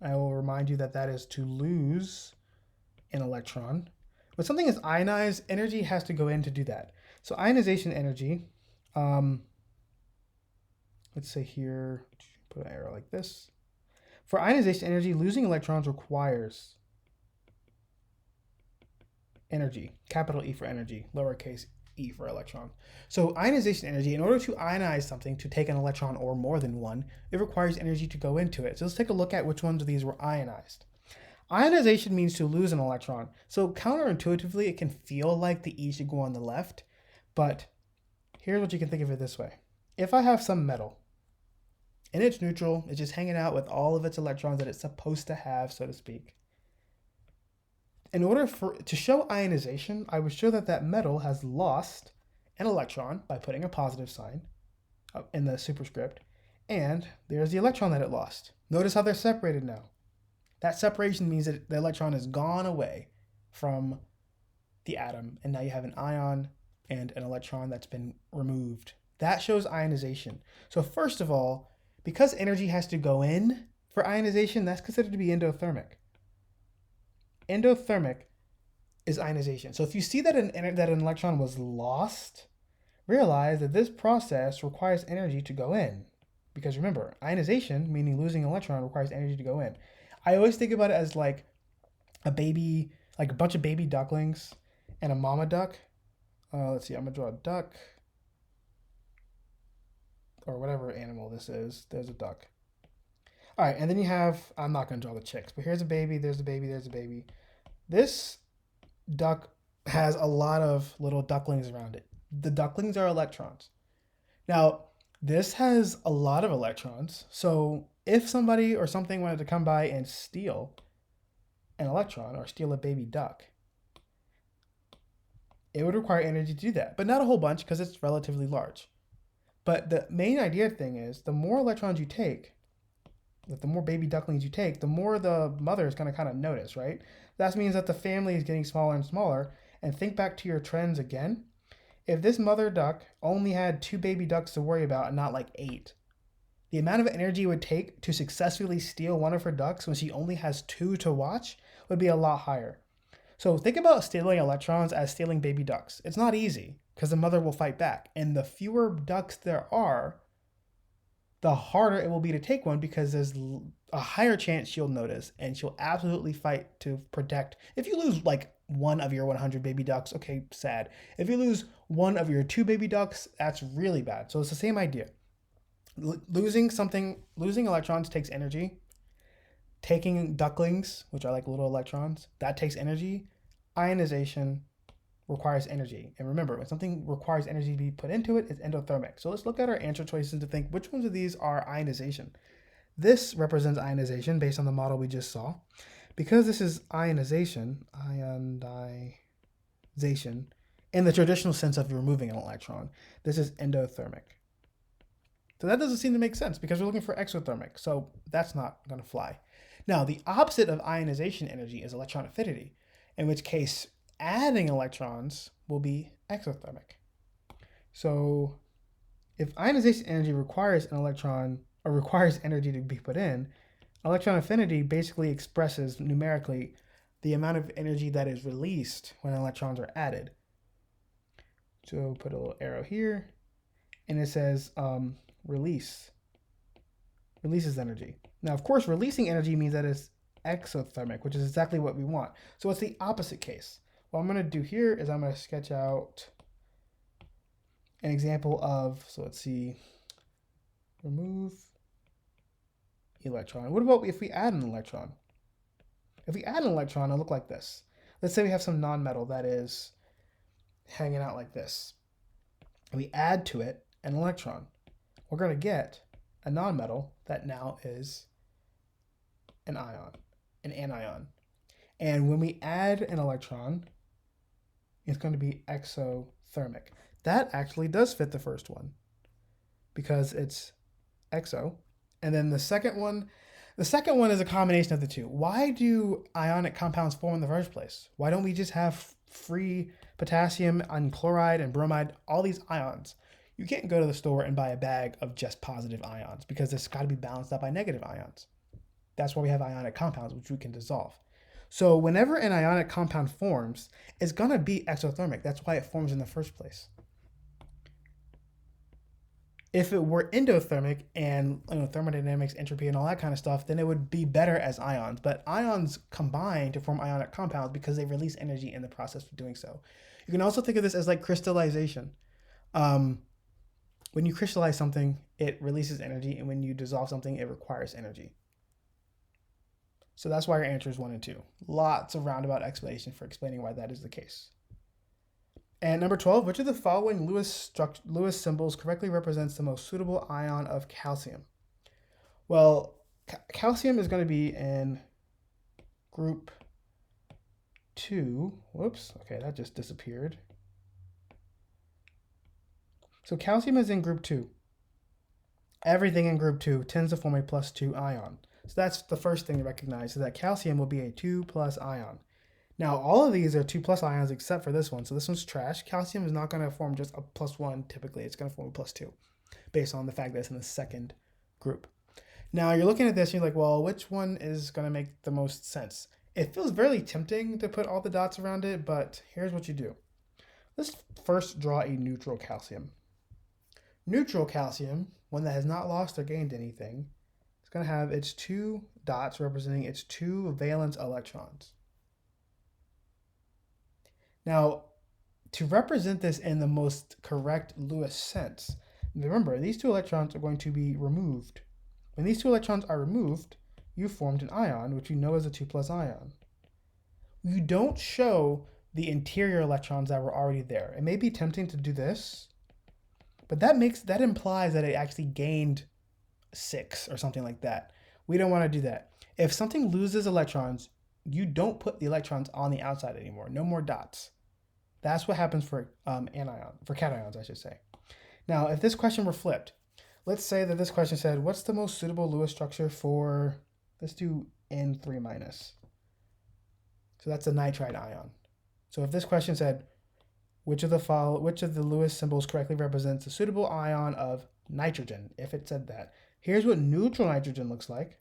A: I will remind you that that is to lose an electron. When something is ionized, energy has to go in to do that. So ionization energy, let's say here, put an arrow like this. For ionization energy, losing electrons requires energy, capital E for energy, lowercase e for electron. So ionization energy, in order to ionize something, to take an electron or more than one, it requires energy to go into it. So let's take a look at which ones of these were ionized. Ionization means to lose an electron. So counterintuitively, it can feel like the E should go on the left, but here's what you can think of it this way. If I have some metal and it's neutral, it's just hanging out with all of its electrons that it's supposed to have, so to speak. In order to show ionization, I would show that that metal has lost an electron by putting a positive sign in the superscript, and there's the electron that it lost. Notice how they're separated now. That separation means that the electron has gone away from the atom, and now you have an ion and an electron that's been removed. That shows ionization. So first of all, because energy has to go in for ionization, that's considered to be endothermic. Endothermic is ionization. So if you see that an electron was lost, realize that this process requires energy to go in. Because remember, ionization, meaning losing an electron, requires energy to go in. I always think about it as like a baby, like a bunch of baby ducklings and a mama duck. Let's see, I'm gonna draw a duck or whatever animal this is. There's a duck. All right, and then you have, I'm not gonna draw the chicks, but here's a baby, there's a baby, there's a baby. This duck has a lot of little ducklings around it. The ducklings are electrons. Now, this has a lot of electrons, so if somebody or something wanted to come by and steal an electron or steal a baby duck, it would require energy to do that, but not a whole bunch because it's relatively large. But the main idea thing is the more electrons you take, the more baby ducklings you take, the more the mother is going to kind of notice, right? That means that the family is getting smaller and smaller. And think back to your trends again. If this mother duck only had 2 baby ducks to worry about and not like 8, the amount of energy it would take to successfully steal one of her ducks when she only has 2 to watch would be a lot higher. So think about stealing electrons as stealing baby ducks. It's not easy because the mother will fight back. And the fewer ducks there are, the harder it will be to take one because there's a higher chance she'll notice and she'll absolutely fight to protect. If you lose like one of your 100 baby ducks, okay, sad. If you lose one of your 2 baby ducks, that's really bad. So it's the same idea. Losing electrons takes energy. taking ducklings, which are like little electrons, that takes energy. Ionization requires energy. And remember, when something requires energy to be put into it, it's endothermic. So let's look at our answer choices to think which ones of these are ionization. This represents ionization based on the model we just saw. Because this is ionization, in the traditional sense of removing an electron, this is endothermic. So that doesn't seem to make sense because we're looking for exothermic. So that's not going to fly. Now, the opposite of ionization energy is electron affinity, in which case adding electrons will be exothermic. So if ionization energy requires an electron or requires energy to be put in, electron affinity basically expresses numerically the amount of energy that is released when electrons are added. So put a little arrow here, and it says releases energy. Now, of course, releasing energy means that it's exothermic, which is exactly what we want. So what's the opposite case? What I'm going to do here is I'm going to sketch out an example of, so let's see, remove electron. What about if we add an electron? If we add an electron, it'll look like this. Let's say we have some nonmetal that is hanging out like this. And we add to it an electron. We're going to get a nonmetal that now is an ion, an anion. And when we add an electron, it's going to be exothermic. That actually does fit the first one because it's exo. And then the second one is a combination of the two. Why do ionic compounds form in the first place? Why don't we just have free potassium and chloride and bromide, all these ions? You can't go to the store and buy a bag of just positive ions because it's got to be balanced out by negative ions. That's why we have ionic compounds, which we can dissolve. So whenever an ionic compound forms, it's going to be exothermic. That's why it forms in the first place. If it were endothermic and thermodynamics, entropy, and all that kind of stuff, then it would be better as ions. But ions combine to form ionic compounds because they release energy in the process of doing so. You can also think of this as like crystallization. When you crystallize something, it releases energy, and when you dissolve something, it requires energy. So that's why your answer is 1 and 2. Lots of roundabout explanation for explaining why that is the case. And number 12, which of the following Lewis symbols correctly represents the most suitable ion of calcium? Well, calcium is going to be in group 2. Whoops, okay, that just disappeared. So calcium is in group 2. Everything in group 2 tends to form a +2 ion. So that's the first thing to recognize, is that calcium will be a 2+ ion. Now, all of these are 2+ ions except for this one. So this one's trash. Calcium is not going to form just a +1 typically. It's going to form a +2 based on the fact that it's in the second group. Now, you're looking at this and you're like, well, which one is going to make the most sense? It feels very tempting to put all the dots around it, but here's what you do. Let's first draw a neutral calcium. Neutral calcium, one that has not lost or gained anything, is going to have its 2 dots representing its 2 valence electrons. Now, to represent this in the most correct Lewis sense, remember, these 2 electrons are going to be removed. When these 2 electrons are removed, you formed an ion, which you know is a 2+ ion. You don't show the interior electrons that were already there. It may be tempting to do this, but that implies that it actually gained 6 or something like that. We don't want to do that. If something loses electrons, you don't put the electrons on the outside anymore. No more dots. That's what happens for cations, I should say. Now, if this question were flipped, let's say that this question said, what's the most suitable Lewis structure for, let's do N3-. So that's a nitride ion. So if this question said, which of the Lewis symbols correctly represents a suitable ion of nitrogen? If it said that, here's what neutral nitrogen looks like.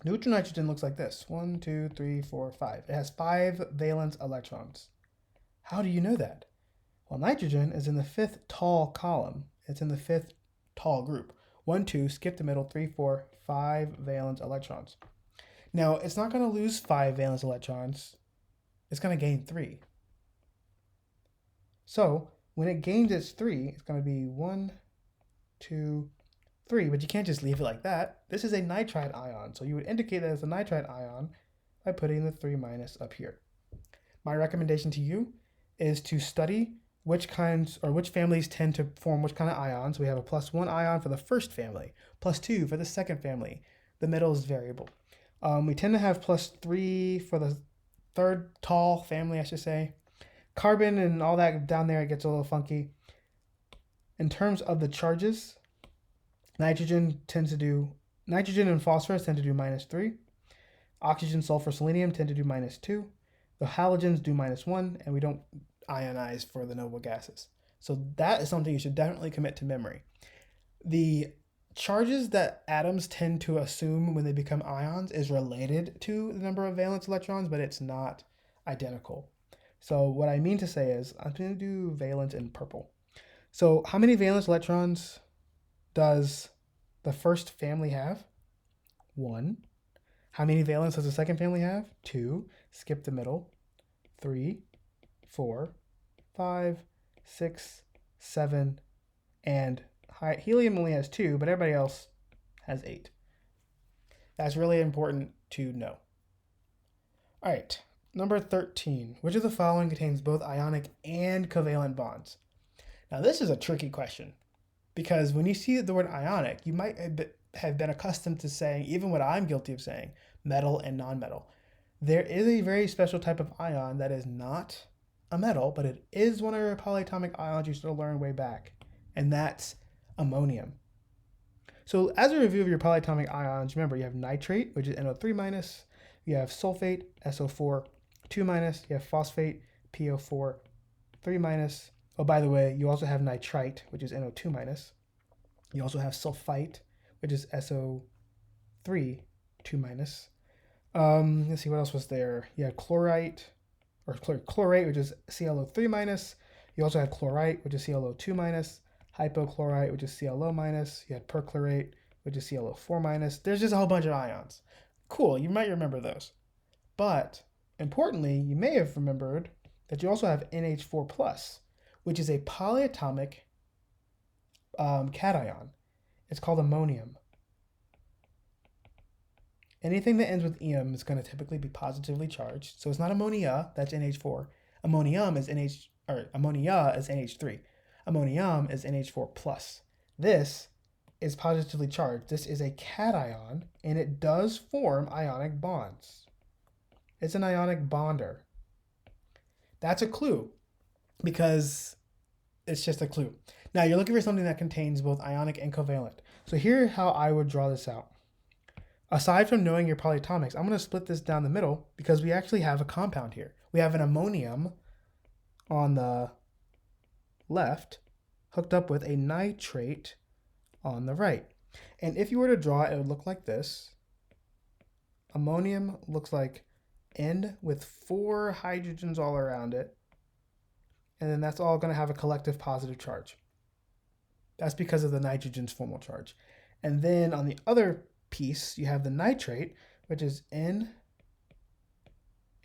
A: Neutral nitrogen looks like this. 1, 2, 3, 4, 5. It has 5 valence electrons. How do you know that? Well, nitrogen is in the 5th tall column. It's in the 5th tall group. 1, 2, skip the middle, 3, 4, 5 valence electrons. Now, it's not going to lose 5 valence electrons. It's going to gain 3. So when it gains its 3, it's going to be 1, 2, 3, but you can't just leave it like that. This is a nitride ion, so you would indicate that it's a nitride ion by putting the 3 minus up here. My recommendation to you is to study which kinds or which families tend to form which kind of ions. We have a +1 ion for the first family, +2 for the second family. The middle is variable. We tend to have +3 for the third tall family, I should say. Carbon and all that down there, it gets a little funky. In terms of the charges, nitrogen and phosphorus tend to do -3. Oxygen, sulfur, selenium tend to do -2. The halogens do -1, and we don't ionize for the noble gases. So that is something you should definitely commit to memory. The charges that atoms tend to assume when they become ions is related to the number of valence electrons, but it's not identical. So what I mean to say is, I'm going to do valence in purple. So how many valence electrons does the first family have? 1. How many valence does the second family have? 2. Skip the middle. 3, 4, 5, 6, 7, and helium only has 2, but everybody else has 8. That's really important to know. All right, number 13. Which of the following contains both ionic and covalent bonds? Now, this is a tricky question because when you see the word ionic, you might have been accustomed to saying, even what I'm guilty of saying, metal and nonmetal. There is a very special type of ion that is not a metal, but it is one of your polyatomic ions you should learn way back, and that's ammonium. So as a review of your polyatomic ions, remember you have nitrate, which is NO3 minus, you have sulfate, SO4, 2 minus, you have phosphate, PO4, 3 minus. Oh, by the way, you also have nitrite, which is NO2 minus. You also have sulfite, which is SO3, 2 minus. Let's see, what else was there? You had chlorite, or chlorate, which is ClO3 minus. You also had chlorite, which is ClO2 minus. Hypochlorite, which is ClO minus. You had perchlorate, which is ClO4 minus. There's just a whole bunch of ions. Cool, you might remember those. But importantly, you may have remembered that you also have NH4 plus, which is a polyatomic cation. It's called ammonium. Anything that ends with -ium is going to typically be positively charged. So it's not ammonia, that's NH4. Ammonium is ammonia is NH3. Ammonium is NH4 plus. This is positively charged. This is a cation, and it does form ionic bonds. It's an ionic bonder. That's a clue because it's just a clue. Now you're looking for something that contains both ionic and covalent. So here's how I would draw this out. Aside from knowing your polyatomics, I'm going to split this down the middle because we actually have a compound here. We have an ammonium on the left hooked up with a nitrate on the right. And if you were to draw it, it would look like this. Ammonium looks like N with 4 hydrogens all around it. And then that's all going to have a collective positive charge. That's because of the nitrogen's formal charge. And then on the other piece, you have the nitrate, which is N,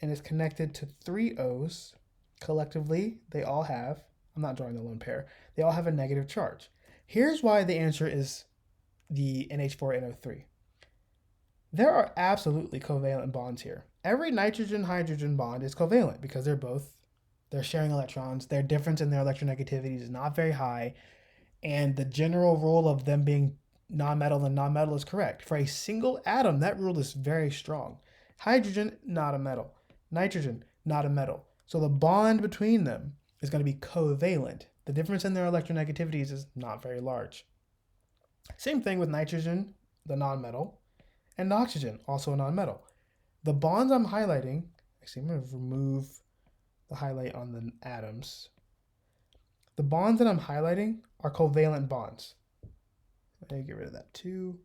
A: and is connected to 3 O's. Collectively, they all have, I'm not drawing the lone pair, they all have a negative charge. Here's why the answer is the NH4NO3. There are absolutely covalent bonds here. Every nitrogen-hydrogen bond is covalent because they're sharing electrons. Their difference in their electronegativity is not very high, and the general rule of them being non-metal and non-metal is correct. For a single atom, that rule is very strong. Hydrogen, not a metal. Nitrogen, not a metal. So the bond between them is going to be covalent. The difference in their electronegativities is not very large. Same thing with nitrogen, the non-metal, and oxygen, also a non-metal. The bonds I'm highlighting, actually I'm going to remove the highlight on the atoms. The bonds that I'm highlighting are covalent bonds. Let me get rid of that too.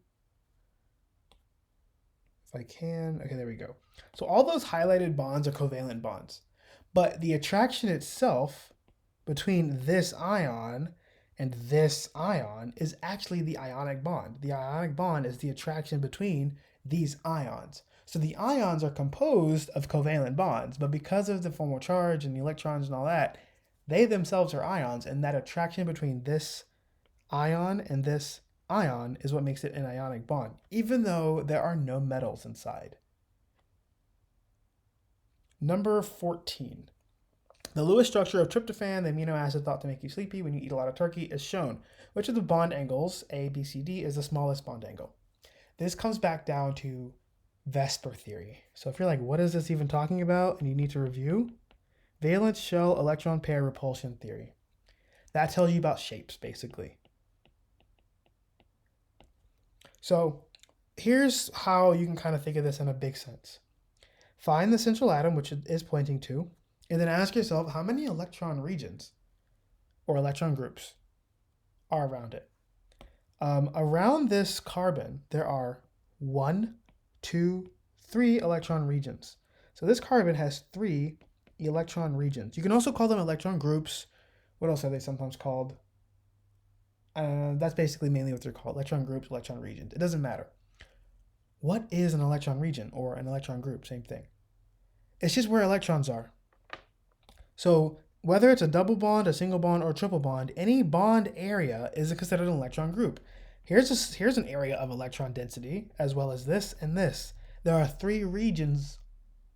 A: If I can. Okay, there we go. So all those highlighted bonds are covalent bonds. But the attraction itself between this ion and this ion is actually the ionic bond. The ionic bond is the attraction between these ions. So the ions are composed of covalent bonds, but because of the formal charge and the electrons and all that, they themselves are ions, and that attraction between this ion and this ion is what makes it an ionic bond, even though there are no metals inside. Number 14. The Lewis structure of tryptophan, the amino acid thought to make you sleepy when you eat a lot of turkey, is shown. Which of the bond angles, A, B, C, D, is the smallest bond angle? This comes back down to VSEPR theory. So if you're like, what is this even talking about? And you need to review, valence shell electron pair repulsion theory. That tells you about shapes, basically. So here's how you can kind of think of this in a big sense. Find the central atom, which it is pointing to, and then ask yourself how many electron regions or electron groups are around it. Around this carbon, there are 1, 2, 3 electron regions. So this carbon has 3 electron regions. You can also call them electron groups. What else are they sometimes called? That's basically mainly what they're called. Electron groups, electron regions. It doesn't matter. What is an electron region or an electron group? Same thing. It's just where electrons are. So whether it's a double bond, a single bond, or a triple bond, any bond area is considered an electron group. Here's an area of electron density, as well as this and this. There are 3 regions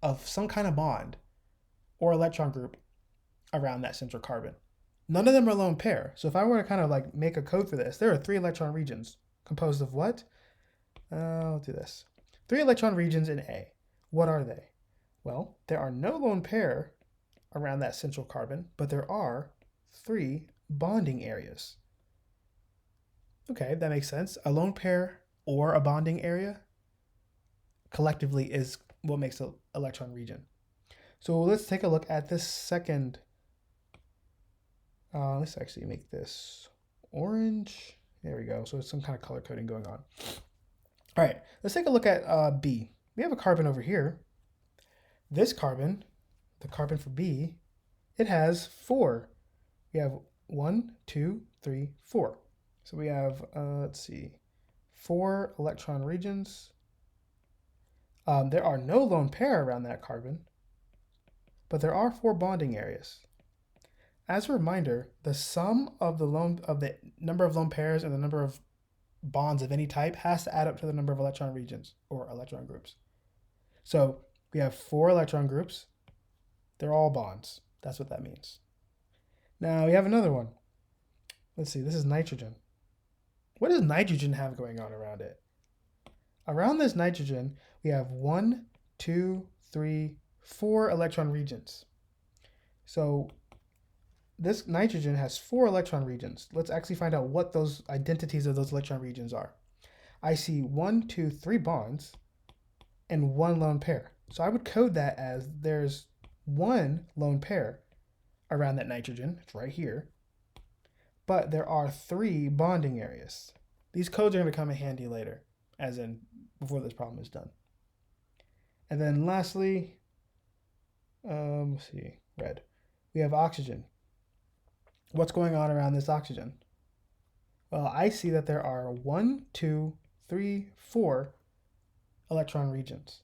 A: of some kind of bond or electron group around that central carbon. None of them are lone pair. So if I were to kind of like make a code for this, there are 3 electron regions composed of what? I'll do this. 3 electron regions in A. What are they? Well, there are no lone pair around that central carbon, but there are 3 bonding areas. Okay, that makes sense. A lone pair or a bonding area collectively is what makes an electron region. So let's take a look at this second. Let's actually make this orange. There we go. So it's some kind of color coding going on. All right, let's take a look at B. We have a carbon over here. This carbon, the carbon for B, it has 4. We have 1, 2, 3, 4. So we have, let's see, 4 electron regions. There are no lone pair around that carbon, but there are 4 bonding areas. As a reminder, the sum of the number of lone pairs and the number of bonds of any type has to add up to the number of electron regions or electron groups. So we have 4 electron groups. They're all bonds. That's what that means. Now we have another one. Let's see, this is nitrogen. What does nitrogen have going on around it? Around this nitrogen, we have 1, 2, 3, 4 electron regions. So this nitrogen has 4 electron regions. Let's actually find out what those identities of those electron regions are. I see 1, 2, 3 bonds and 1 lone pair. So I would code that as there's 1 lone pair around that nitrogen. It's right here. But there are 3 bonding areas. These codes are going to come in handy later, as in before this problem is done. And then lastly, let's see, red. We have oxygen. What's going on around this oxygen? Well, I see that there are 1, 2, 3, 4 electron regions.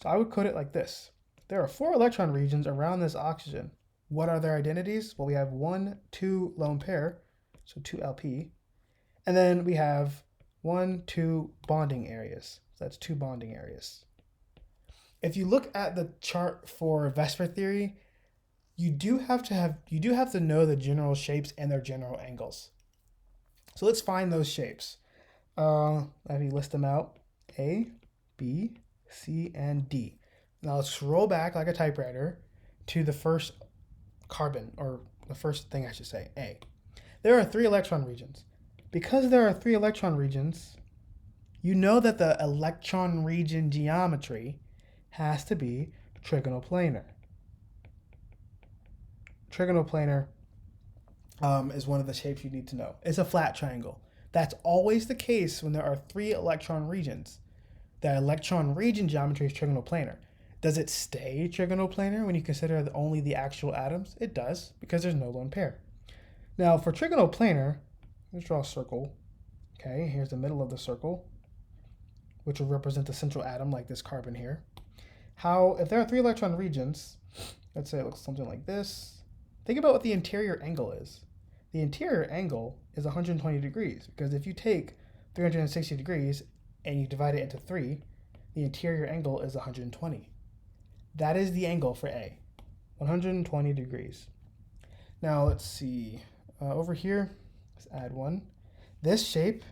A: So I would code it like this. There are 4 electron regions around this oxygen. What are their identities? Well, we have 1, 2 lone pair, so 2LP. And then we have 1, 2 bonding areas. So that's 2 bonding areas. If you look at the chart for VSEPR theory, you do have to know the general shapes and their general angles. So let's find those shapes. Let me list them out. A, B, C, and D. Now let's scroll back like a typewriter to the first carbon, or the first thing I should say, A. There are 3 electron regions. Because there are 3 electron regions, you know that the electron region geometry has to be trigonoplanar. Trigonoplanar is one of the shapes you need to know. It's a flat triangle. That's always the case when there are 3 electron regions. The electron region geometry is trigonoplanar. Does it stay trigonoplanar when you consider only the actual atoms? It does, because there's no lone pair. Now for trigonoplanar, let's draw a circle. Okay, here's the middle of the circle, which will represent the central atom like this carbon here. If there are 3 electron regions, let's say it looks something like this. Think about what the interior angle is. the interior angle is 120 degrees, because if you take 360 degrees and you divide it into 3, the interior angle is 120. That is the angle for A, 120 degrees. Now let's see, over here, let's add one. This shape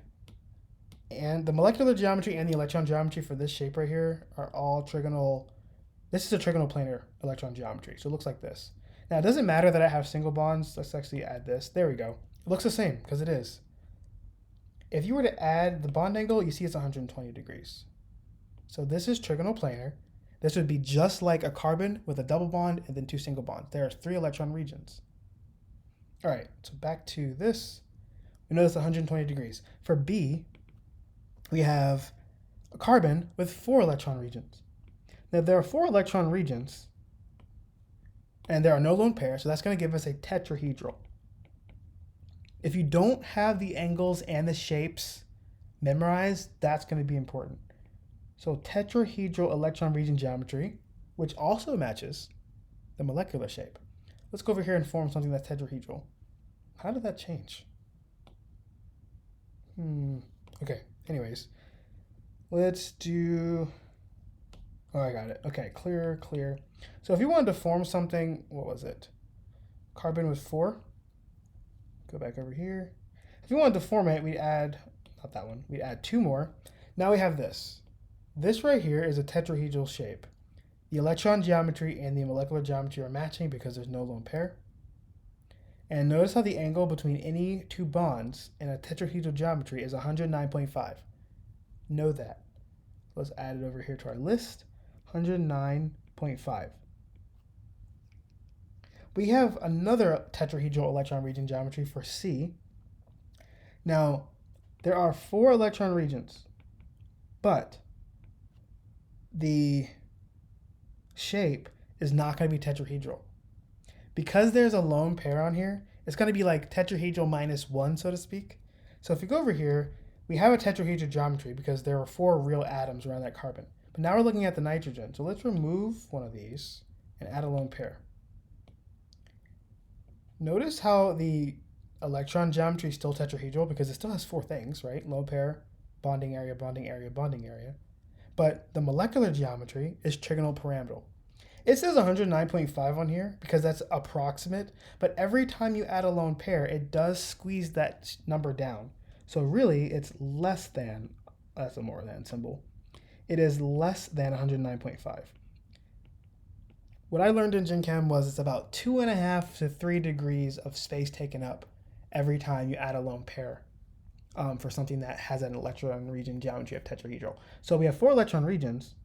A: and the molecular geometry and the electron geometry for this shape right here are all trigonal. This is a trigonal planar electron geometry, so it looks like this. Now, it doesn't matter that I have single bonds. Let's actually add this. There we go. It looks the same, because it is. If you were to add the bond angle, you see it's 120 degrees. So this is trigonal planar. This would be just like a carbon with a double bond and then 2 single bonds. There are 3 electron regions. All right, so back to this. We know it's 120 degrees. For B, we have a carbon with 4 electron regions. Now, there are 4 electron regions, and there are no lone pairs, so that's going to give us a tetrahedral. If you don't have the angles and the shapes memorized, that's going to be important. So tetrahedral electron region geometry, which also matches the molecular shape. Let's go over here and form something that's tetrahedral. How did that change? Okay, anyways. Let's do... Oh, I got it. Okay, clear. So if you wanted to form something, what was it? Carbon with 4. Go back over here. If you wanted to form it, we'd add, not that one, we'd add 2 more. Now we have this. This right here is a tetrahedral shape. The electron geometry and the molecular geometry are matching because there's no lone pair. And notice how the angle between any 2 bonds in a tetrahedral geometry is 109.5. Know that. Let's add it over here to our list. 109.5. We have another tetrahedral electron region geometry for C. Now, there are 4 electron regions, but the shape is not going to be tetrahedral. Because there's a lone pair on here, it's going to be like tetrahedral minus 1, so to speak. So if you go over here, we have a tetrahedral geometry because there are 4 real atoms around that carbon. But now we're looking at the nitrogen. So let's remove one of these and add a lone pair. Notice how the electron geometry is still tetrahedral because it still has 4 things, right? Lone pair, bonding area, bonding area, bonding area. But the molecular geometry is trigonal pyramidal. It says 109.5 on here because that's approximate, but every time you add a lone pair, it does squeeze that number down. So really, it's less than, that's a more than symbol. It is less than 109.5. What I learned in Gen Chem was it's about 2.5 to 3 degrees of space taken up every time you add a lone pair for something that has an electron region geometry of tetrahedral. So we have 4 electron regions.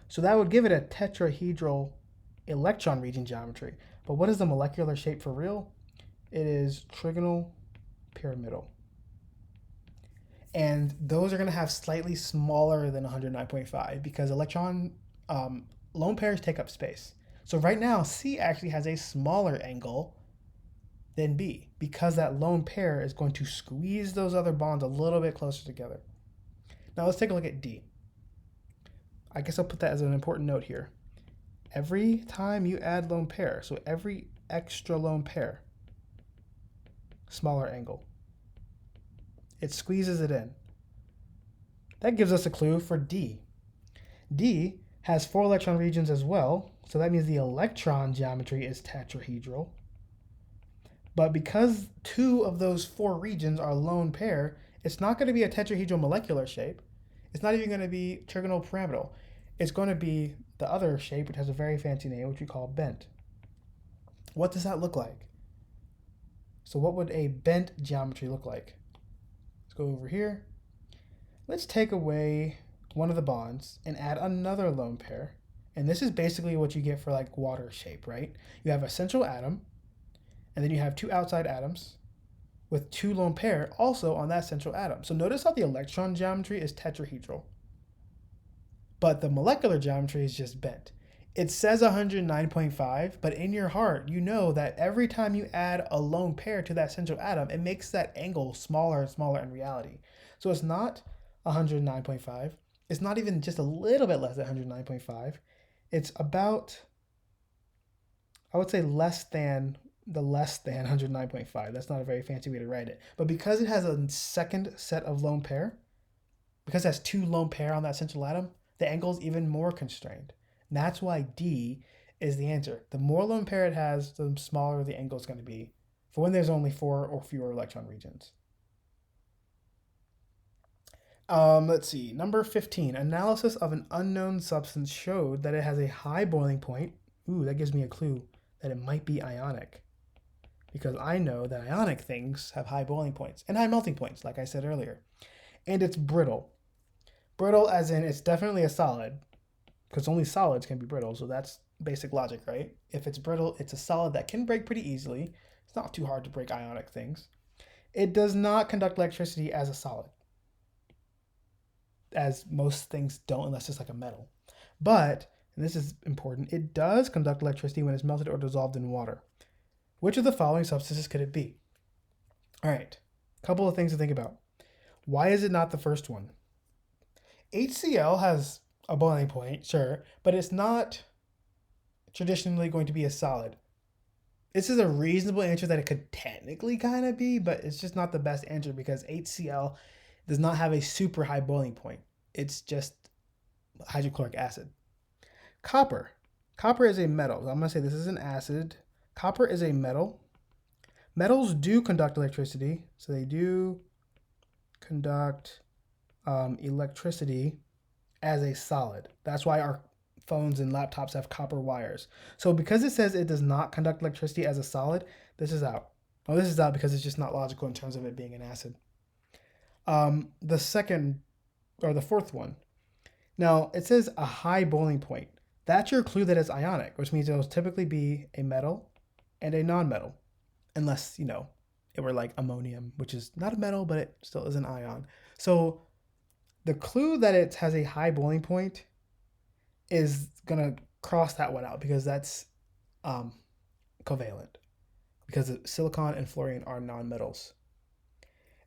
A: So that would give it a tetrahedral electron region geometry. But what is the molecular shape for real? It is trigonal pyramidal. And those are going to have slightly smaller than 109.5 because electron lone pairs take up space. So right now, C actually has a smaller angle than B because that lone pair is going to squeeze those other bonds a little bit closer together. Now let's take a look at D. I guess I'll put that as an important note here. Every time you add lone pair, so every extra lone pair, smaller angle. It squeezes it in. That gives us a clue for D. D has 4 electron regions as well, so that means the electron geometry is tetrahedral. But because 2 of those 4 regions are lone pair, it's not going to be a tetrahedral molecular shape. It's not even going to be trigonal pyramidal. It's going to be the other shape, which has a very fancy name, which we call bent. What does that look like? So what would a bent geometry look like? Let's go over here. Let's take away one of the bonds and add another lone pair. And this is basically what you get for like water shape, right? You have a central atom, and then you have 2 outside atoms with 2 lone pair also on that central atom. So notice how the electron geometry is tetrahedral, but the molecular geometry is just bent. It says 109.5, but in your heart, you know that every time you add a lone pair to that central atom, it makes that angle smaller and smaller in reality. So it's not 109.5. It's not even just a little bit less than 109.5. It's about, I would say less than the less than 109.5. That's not a very fancy way to write it. But because it has a second set of lone pair, because it has two lone pair on that central atom, the angle is even more constrained. And that's why D is the answer. The more lone pair it has, the smaller the angle is going to be for when there's only 4 or fewer electron regions. Let's see. Number 15. Analysis of an unknown substance showed that it has a high boiling point. Ooh, that gives me a clue that it might be ionic. Because I know that ionic things have high boiling points and high melting points, like I said earlier. And it's brittle. Brittle as in it's definitely a solid, because only solids can be brittle, so that's basic logic, right? If it's brittle, it's a solid that can break pretty easily. It's not too hard to break ionic things. It does not conduct electricity as a solid, as most things don't unless it's like a metal. But, and this is important, it does conduct electricity when it's melted or dissolved in water. Which of the following substances could it be? All right, a couple of things to think about. Why is it not the first one? HCl has a boiling point, sure, but it's not traditionally going to be a solid. This is a reasonable answer that it could technically kind of be, but it's just not the best answer because HCl does not have a super high boiling point. It's just hydrochloric acid. Copper. Copper is a metal. I'm going to say this is an acid. Copper is a metal. Metals do conduct electricity, so they do conduct electricity as a solid. That's why our phones and laptops have copper wires. So because it says it does not conduct electricity as a solid, this is out. Oh, this is out because it's just not logical in terms of it being an acid. The second, or the fourth one. Now, it says a high boiling point. That's your clue that it's ionic, which means it'll typically be a metal and a non-metal. Unless, it were like ammonium, which is not a metal, but it still is an ion. So the clue that it has a high boiling point is going to cross that one out because that's covalent. Because silicon and fluorine are non-metals.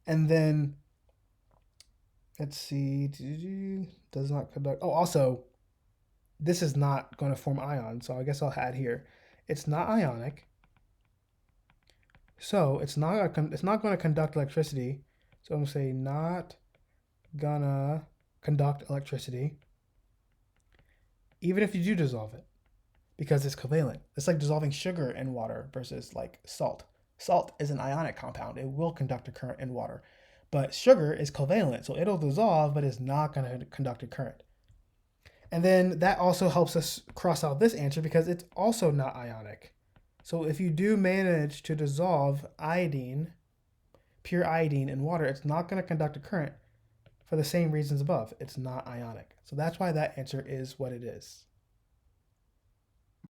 A: And then, let's see, does not conduct. Oh, also, this is not going to form ions, so I guess I'll add here. It's not ionic. So it's not going to conduct electricity. So I'm going to say not gonna conduct electricity, even if you do dissolve it, because it's covalent. It's like dissolving sugar in water versus like salt. Salt is an ionic compound. It will conduct a current in water. But sugar is covalent, so it'll dissolve, but it's not going to conduct a current. And then that also helps us cross out this answer because it's also not ionic. So if you do manage to dissolve iodine, pure iodine in water, it's not going to conduct a current for the same reasons above. It's not ionic. So that's why that answer is what it is.